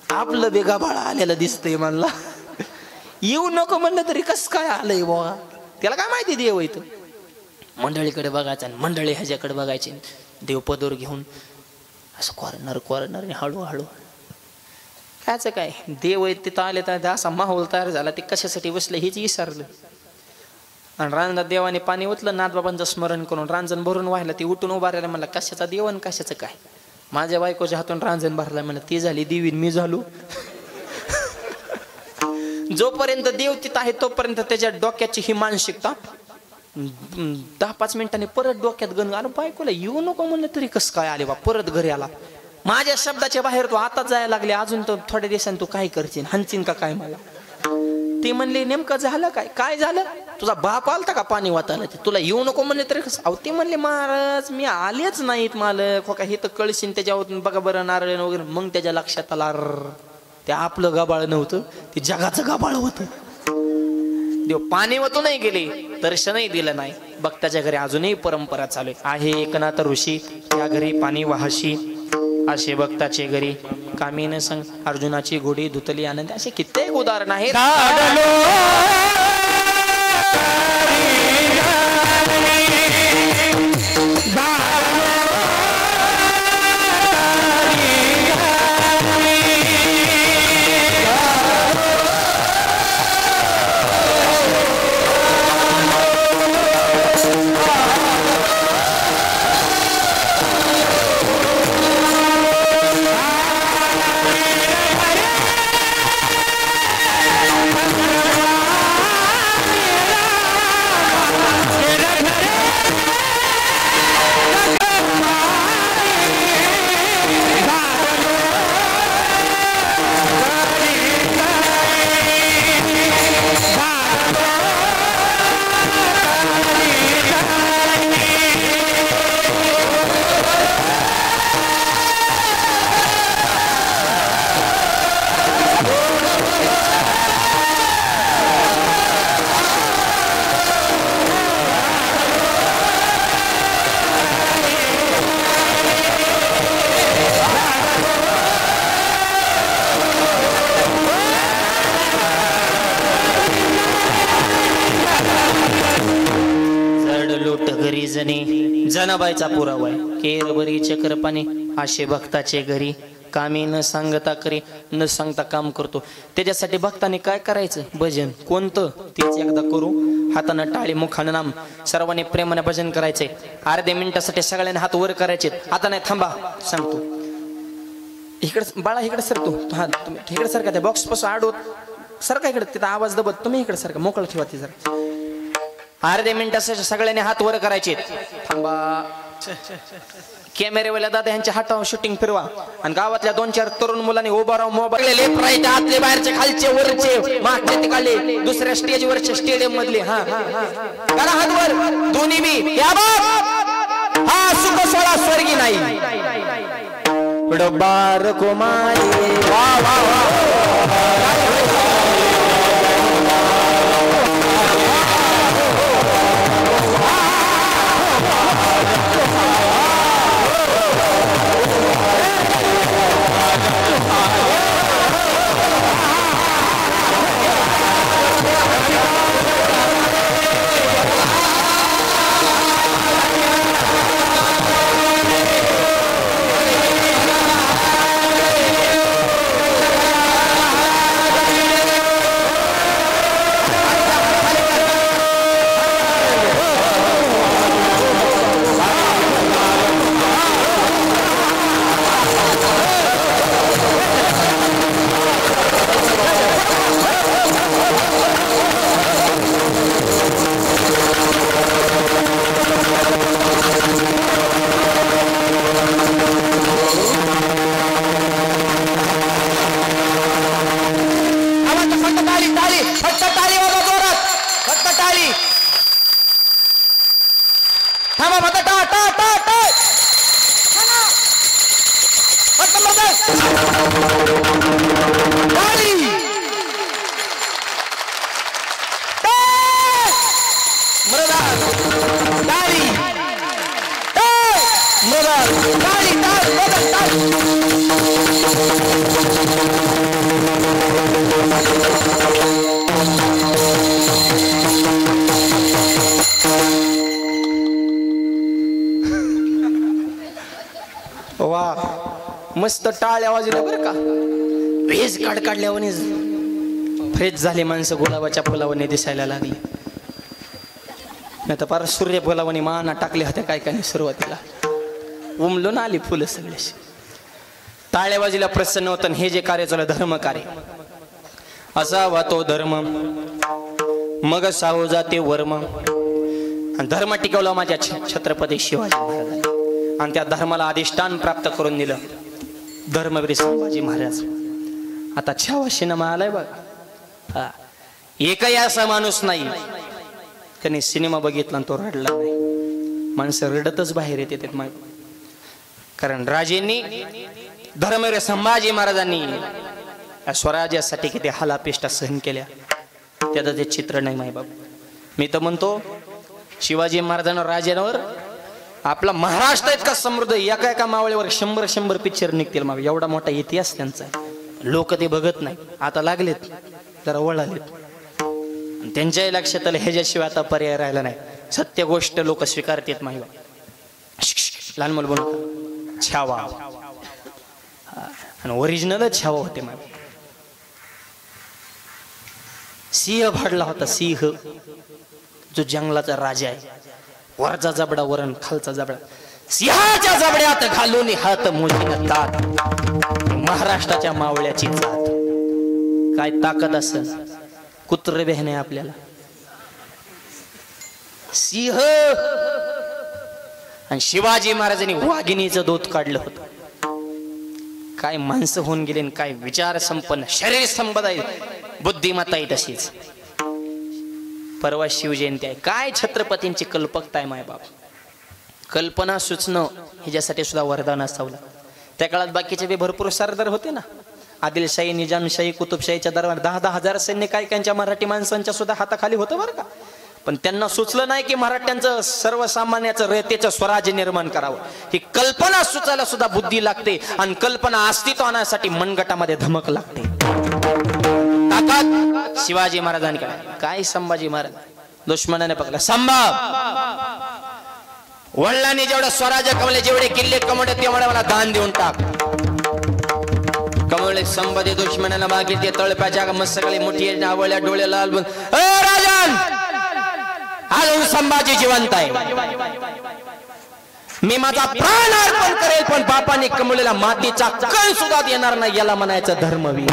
आपलं बेगा बाळा आलेलं दिसतंय. म्हणला येऊ नको म्हणलं तरी कस काय आलंय बाबा? त्याला काय माहिती देव येतं. मंडळीकडे बघायचं आणि मंडळी ह्याच्याकडे बघायचे. देव पदर घेऊन असं कॉर्नर हळूहळू. कायचं काय देव आहे तिथं आले तर असा माहोल तयार झाला. ते कशासाठी बसले हेच विसरलं. आणि रांजणात देवाने पाणी ओतलं. नाथबाबांचं स्मरण करून रांजण भरून व्हायला. ती उठून उभा राहिला. म्हणला कशाचा देव आणि कशाचं काय? माझ्या बायकोच्या हातून रांजण भरला. म्हणलं ती झाली देवीन मी झालो. जोपर्यंत देव तिथं आहे तोपर्यंत त्याच्या डोक्याची ही मानसिकता. 10-5 मिनिटांनी परत डोक्यात गण. अरे बायकोला येऊ नको म्हणलं तरी कसं काय आले बा? परत घरी आला. माझ्या शब्दाच्या बाहेर तू आता जायला लागले. अजून तर थोड्या दिवसांनी तू काय करशील? हाणशील का काय मला? ते म्हणले नेमकं झालं काय? काय झालं? तुझा बाप आलता का पाणी वाचायला? तुला येऊ नको म्हणले तरी कसं? अहो ते म्हणले महाराज मी आलेच नाहीत मालक. हो का हे तर कळशीन त्याच्यावर बघा बरं नारळ वगैरे. मग त्याच्या लक्षात आला ते आपलं गाबाळ नव्हतं, ते जगाचं गाबाळ होतं. देव पाणी वाचू नाही गेले, दर्शनही दिलं नाही. भक्ताच्या घरी अजूनही परंपरा चालू आहे. एकनाथ ऋषी त्या घरी पाणी वाहशी. असे भक्ताचे घरी कामीन संग अर्जुनाची घोडी धुतली आनंद. असे कित्येक उदाहरण आहेत. लोट घरी जणे जनाबाईचा पुरावा आहे. केर बरी चक्रपाणी आशे भक्ताचे घरी कामी न सांगता करी न सांगता काम करतो. त्याच्यासाठी भक्तांनी काय करायचं? भजन. कोणतं? तेच एकदा करू. हातानं टाळी मुखानं नाम सर्वांनी प्रेमाने भजन करायचंय. अर्ध्या मिनिटासाठी सगळ्यांनी हात वर करायचे. आता नाही थांबा सांगतो. इकडे बाळा इकडे सरतो. हा तुम्ही इकडे सारखा त्या बॉक्स पासून आडवत सारखा इकडे तिथं आवाज दबत तुम्ही इकडे सारखा मोकळं ठेवा ती जरा. अर्ध्या मिनिटासाठी सगळ्यांनी हात वर करायचे. थांबा. कॅमेरेवाल्या दादा यांच्या हातावर शूटिंग फिरवा आणि गावातल्या 2-4 तरुण मुलांनी उभा राहून मोबाईल लेफ्ट आतले बाहेरचे खालचे वरचे मागचे तिकडले दुसऱ्या स्टेजवरच्या स्टेडियम मधले हा करा हात वर दोन्ही बी. या बाप हा सुख सोळा स्वर्गी नाही बार कुमारी. वा वा वा. मस्त टाळ्या वाजल्या बरं का. वेज काढल्यावाने फ्रेश झाले माणसं. गुलाबाच्या फुलावाने दिसायला लागली. नाही तर पार सूर्य फुलावाने माना टाकले होत्या काय काय सुरुवातीला. उमलून आली फुलं सगळे. टाळ्या वाजल्या प्रसन्न होतं. हे जे कार्य चालू धर्म कार्य असावा तो धर्म मग सावो जाते वर्म. आणि धर्म टिकवला माझ्या छत्रपती शिवाजी महाराजांनी आणि त्या धर्माला अधिष्ठान प्राप्त करून दिलं धर्मवीर संभाजी महाराज. आता 6वा सिनेमा आलाय बघा. एकही असा माणूस नाही त्याने सिनेमा बघितला तो रडला नाही. माणसं रडतच बाहेर येते. कारण राजेंनी धर्मवीर संभाजी महाराजांनी स्वराज्यासाठी किती हालापेष्टा सहन केल्या त्याचं ते चित्र नाही माय बाप. मी तर म्हणतो शिवाजी महाराजांना राजांवर आपला महाराष्ट्र इतका समृद्ध एका एका मावळीवर 100 पिक्चर निघतील. मग एवढा मोठा इतिहास त्यांचा. लोक ते बघत नाही. आता लागलेत जरा वळालेत. त्यांच्याही लक्षात आलं ह्याच्याशिवाय आता पर्याय राहिला नाही. सत्य गोष्ट लोक स्वीकारतात माय बाप. लहान मुलं बोलू छावा आणि ओरिजिनल छावा होते माय. सिंह भाडला होता. सिंह जो जंगलाचा राजा आहे. वरचा जबडा वरण खालचा जबडा. सिंहाच्या जबड्यात घालून हात मोजीन तात महाराष्ट्राच्या मावळ्याची जात. काय ताकद असेल. कुत्र बेहने आपल्याला. सिंह आणि शिवाजी महाराजांनी वाघिणीचं दूध काढलं होतं. काय माणसं होऊन गेले. काय विचार संपन्न शरीर संपदा बुद्धिमत्ता आहे तशीच. परवा शिवजयंती आहे. काय छत्रपतींची कल्पकता आहे माय बाप. कल्पना सुचणं ह्याच्यासाठी सुद्धा वरदान असावलं. त्या काळात बाकीचे बी भरपूर सरदार होते ना. आदिलशाही निजामशाही कुतुबशाहीच्या दरबार 10-10 हजार सैन्य काय कांच्या मराठी माणसांच्या सुद्धा हाताखाली होतं बरं का. पण त्यांना सुचलं नाही की मराठ्यांचं सर्वसामान्याचं रयतेचं स्वराज्य निर्माण करावं. ही कल्पना सुचायला सुद्धा बुद्धी लागते आणि कल्पना अस्तित्व आणण्यासाठी मनगटामध्ये धमक लागते. ताकद शिवाजी महाराजांकडे. काय संभाजी महाराज दुश्मनाने पकडला. संभा वडिलांनी जेवढं स्वराज्य कमवले, जेवढे किल्ले कमवले, तेवढे मला दान देऊन टाक. कमवले संबंधी दुश्मनाला मागितले, तळप्याच्या मस्तकाली मोठी नावळ्या डोळे लाल बन. राजन अजून संभाजी जिवंत आहे. मी माझा प्राण अर्पण करेल, पण बापाने कमवलेला मातीचा कण सुद्धा देणार नाही, याला म्हणायचं धर्मवीर.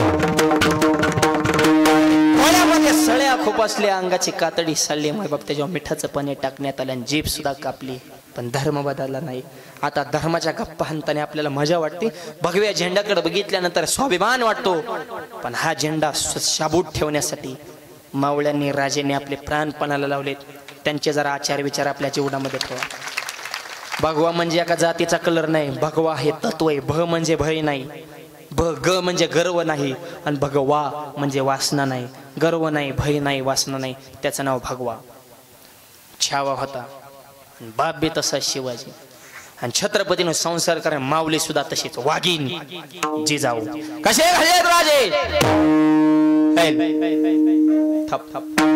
डोळ्यामध्ये सळ्या खूप असल्या, अंगाची कातडी सळली. मग बाप त्याच्यावर मिठाचं पाणी टाकण्यात आलं आणि जीभ सुद्धा कापली, पण धर्म बदलला नाही. आता धर्माच्या गप्पा हाणताना आपल्याला मजा वाटते, भगव्या झेंड्याकडे बघितल्यानंतर स्वाभिमान वाटतो. पण हा झेंडा शाबूत ठेवण्यासाठी मावळ्यांनी, राजेंनी आपले प्राणपणाला लावलेत. त्यांचे जरा आचार विचार आपल्या जीवनामध्ये ठेवा. भगवा म्हणजे एका जातीचा कलर नाही, भगवा हे तत्व आहे. भ म्हणजे भय नाही, ग म्हणजे गर्व नाही, आणि भगवा म्हणजे वासना नाही. गर्व नाही, भय नाही, वासना नाही, त्याचं नाव भगवा. छावा होता, बाप बी तसा शिवाजी, आणि छत्रपतीने संसार करा. माऊली सुद्धा तशीच वाघीन जिजाऊ. कसे राजे थप थप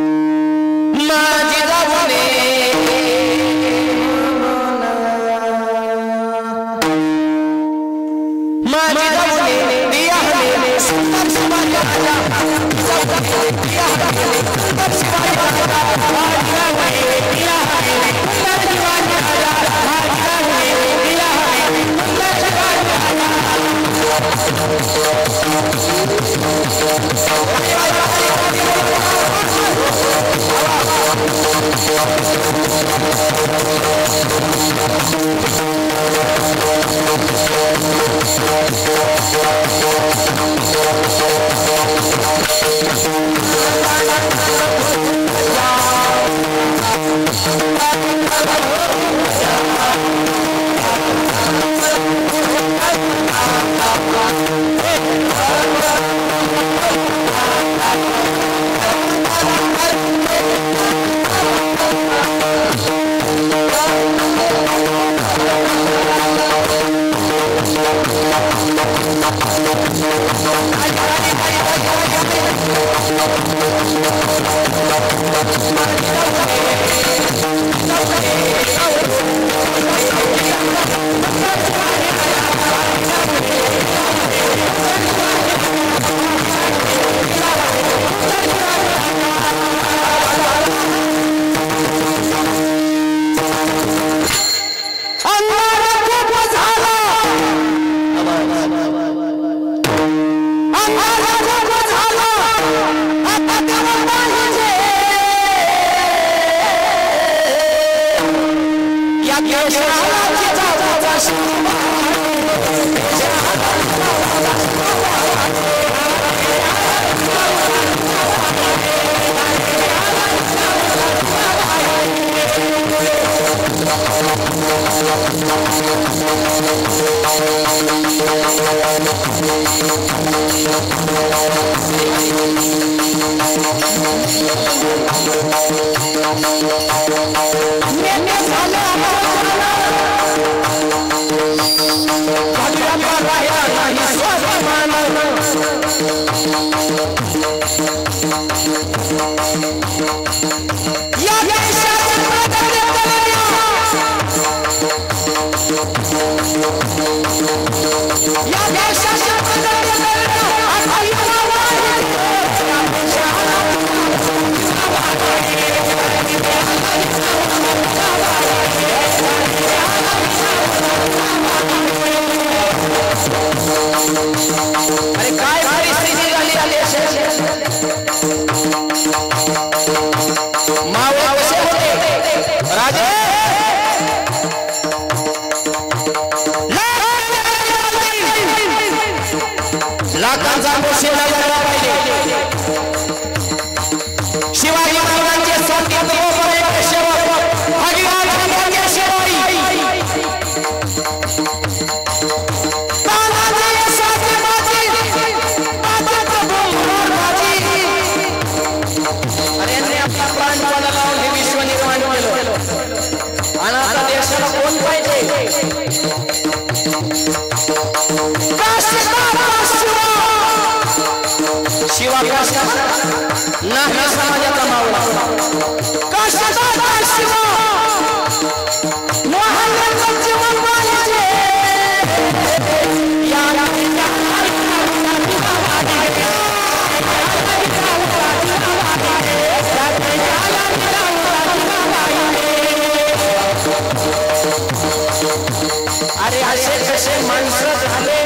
अरे असे कसे माणसं झाले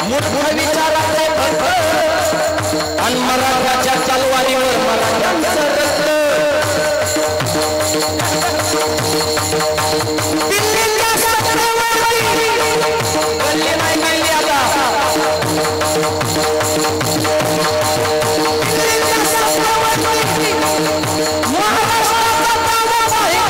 मूर्ख विचाराचे फक्त आणि मराठाच्या तलवारीवर मराठ्यांचं रक्त दिल्लीच्या सत्तेवरती गल्ली नाही गेली आता दिल्लीच्या सत्तेवरती महाराष्ट्राचा ताबा पाहिजे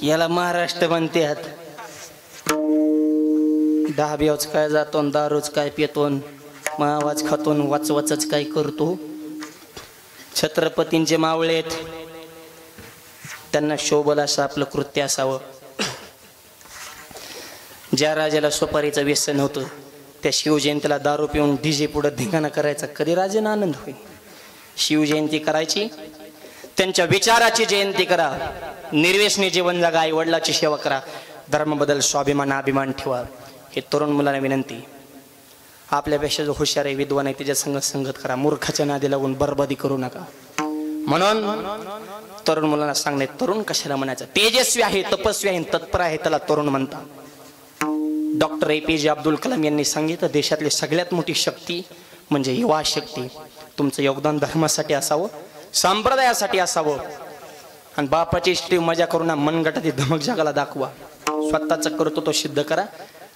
याला महाराष्ट्र म्हणतात. दहाब्याच काय जातो दारूच काय पितो मग आवाज खातो वाचवाच काय करतो. छत्रपतींचे मावळेत त्यांना शोभल असं आपलं कृत्य असावं. ज्या राजाला सुपारीचं व्यसन होतं त्या शिवजयंतीला दारू पिऊन डीजे पुढे धिंगाणा करायचा कधी राजांना आनंद होईल. शिवजयंती करायची त्यांच्या विचाराची जयंती करा. निर्व्यसनी जीवन जगा. आई वडिलाची सेवा करा. धर्माबद्दल स्वाभिमान अभिमान ठेवा. हे तरुण मुलांना विनंती. आपल्यापेक्षा जो हुशार आहे विद्वान आहे त्याच्या संगत करा. मूर्खाच्या नादी लागून बरबादी करू नका. म्हणून तरुण मुलांना सांगणे तरुण कशाला म्हणायचं. तेजस्वी आहे तपस्वी आहे तत्पर आहे त्याला तरुण म्हणतात. डॉक्टर APJ अब्दुल कलाम यांनी सांगितलं देशातली सगळ्यात मोठी शक्ती म्हणजे युवा शक्ती. तुमचं योगदान धर्मासाठी असावं संप्रदायासाठी असावं आणि बापाची इष्टी मजा करून मनगटाची धमक जगाला दाखवा. स्वतःच करतो तो सिद्ध करा.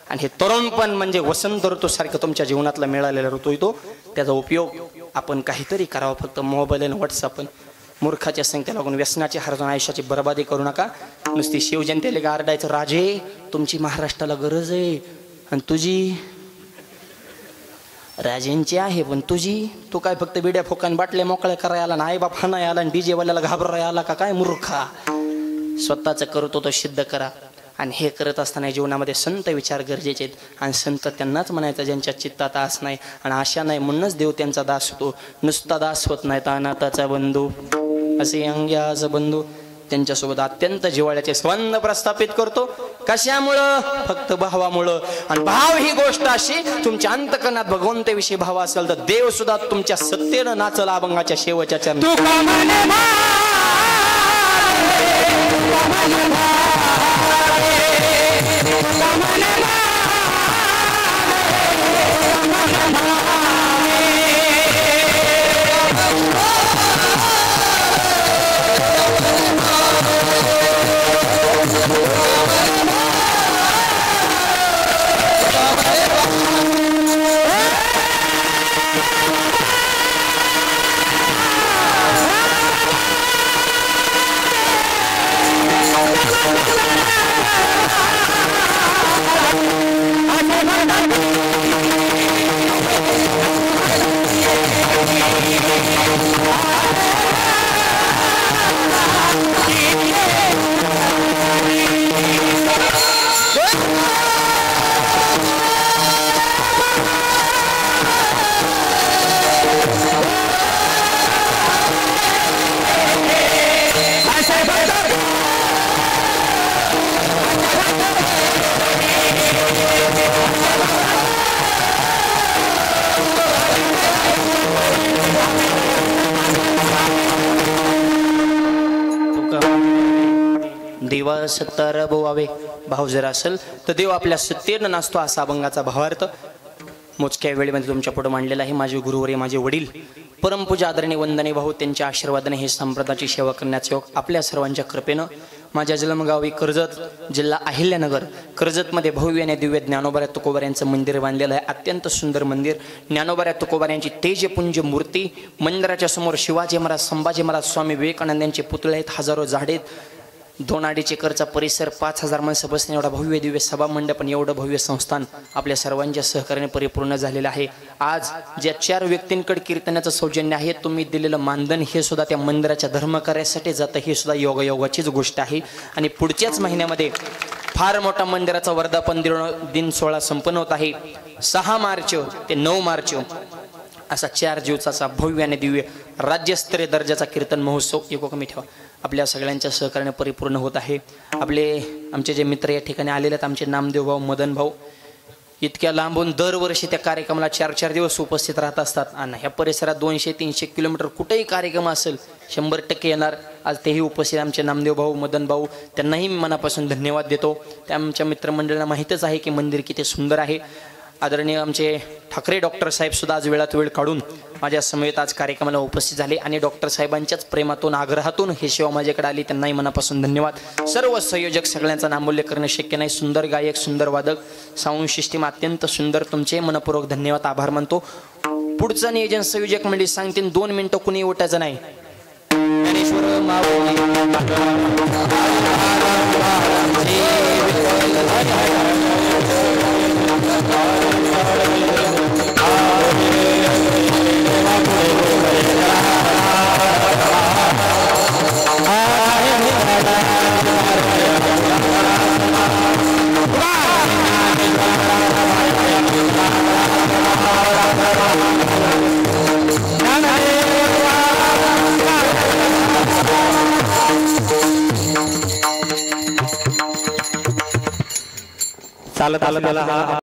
आणि हे तरुणपण म्हणजे वसंत ऋतू सारखं तुमच्या जीवनातला मिळालेला ऋतू येतो. त्याचा उपयोग आपण काहीतरी करावा. फक्त मोबाईल आणि व्हॉट्सअप मूर्खाच्या संख्या लागून व्यसनाची हरजून आयुष्याची बर्बादी करू नका. नुसती शिवजयंतीला गारडायचं राजे तुमची महाराष्ट्राला गरज आहे आणि तुझी राजेंची आहे, पण तुझी तू काय फक्त बिड्या फोकान बाटल्या मोकळ्या करायला ना आई बाप हाणाय आला आणि डीजे वाल्याला घाबराय आला का काय मूर्खा. स्वतःचं करतो तो सिद्ध करा. आणि हे करत असताना जीवनामध्ये संत विचार गरजेचे आहेत. आणि संत त्यांनाच म्हणायचं ज्यांच्या चित्तात आस नाही आणि आशा नाही, म्हणूनच देव त्यांचा दास होतो. नुसता दास होत नाही तर अनाथाचा बंधू असे अंग्याचा बंधू त्यांच्यासोबत अत्यंत जिव्हाळ्याचे संबंध प्रस्थापित करतो. कशामुळं? फक्त भावामुळं. आणि भाव ही गोष्ट अशी, तुमच्या अंतकरणात भगवंताविषयी भाव असेल तर देव सुद्धा तुमच्या सत्तेनं नाचल अभंगाच्या शेवटच्या चरणी. देवा सत्तार बोवावे. भाव जर असेल तर देव आपल्या सत्तेनं नाचतो, असा अभंगाचा भावार्थ मोजक्या वेळेमध्ये तुमच्या पुढे मांडलेला आहे. माझे गुरुवर्य, माझे वडील, परमपूजा आदरणीय वंदनीय भाऊ, त्यांच्या आशीर्वादाने हे संप्रदायाची सेवा करण्याचे योग आपल्या सर्वांच्या कृपेनं माझ्या जन्मगावी कर्जत, जिल्हा अहिल्यानगर, कर्जतमध्ये भव्य आणि दिव्य ज्ञानोबा तुकोबार यांचं मंदिर बांधलेलं आहे. अत्यंत सुंदर मंदिर. ज्ञानोबा तुकोबार यांची तेजपुंज मूर्ती. मंदिराच्या समोर शिवाजी महाराज, संभाजी महाराज, स्वामी विवेकानंद यांचे पुतळे आहेत. हजारो झाडे आहेत. 2-2.5 एकरचा परिसर, 5000 माणसं बसणे एवढा भव्य दिव्य सभा मंडप आणि एवढं भव्य संस्थान आपल्या सर्वांच्या सहकार्याने परिपूर्ण झालेलं आहे. आज ज्या 4 व्यक्तींकडे कीर्तनाचं सौजन्य आहे, तुम्ही दिलेलं मानधन हे सुद्धा त्या मंदिराच्या धर्मकार्यासाठी जातं. हे सुद्धा योगायोगाचीच गोष्ट आहे. आणि पुढच्याच महिन्यामध्ये फार मोठा मंदिराचा वर्धापन दिन सोहळा संपन्न होत आहे. 6 मार्च ते 9 मार्च असा 4 दिवसाचा भव्य आणि दिव्य राज्यस्तरीय दर्जाचा कीर्तन महोत्सव एको कमी ठेवा आपल्या सगळ्यांच्या सहकार्याने परिपूर्ण होत आहे. आमचे जे मित्र या ठिकाणी आलेले आहेत, आमचे नामदेव भाऊ, मदन भाऊ, इतक्या लांबून दरवर्षी त्या कार्यक्रमाला 4-4 दिवस उपस्थित राहत असतात. आणि ह्या परिसरात 200-300 किलोमीटर कुठेही कार्यक्रम असेल 100% येणार. आज तेही उपस्थित आमचे नामदेव भाऊ, मदन भाऊ, त्यांनाही मी मनापासून धन्यवाद देतो. त्या आमच्या मित्रमंडळाला माहीतच आहे की मंदिर किती सुंदर आहे. आदरणीय आमचे ठाकरे डॉक्टर साहेब सुद्धा आज वेळात वेळ काढून माझ्या समवेत आज कार्यक्रमाला उपस्थित झाले आणि डॉक्टर साहेबांच्याच प्रेमातून, आग्रहातून ही सेवा माझ्याकडे आली. त्यांनाही मनापासून धन्यवाद. सर्व संयोजक, सगळ्यांचा नामोल्लेख करणं शक्य नाही. सुंदर गायक, सुंदर वादक, साऊंड सिस्टीम अत्यंत सुंदर. तुमचे मनपूर्वक धन्यवाद, आभार मानतो. पुढचं नियोजन संयोजक मंडळी सांगतील. 2 मिनिटं कुणी उठायचं नाही. ज्ञानेश्वर माऊली चालत आलं त्याला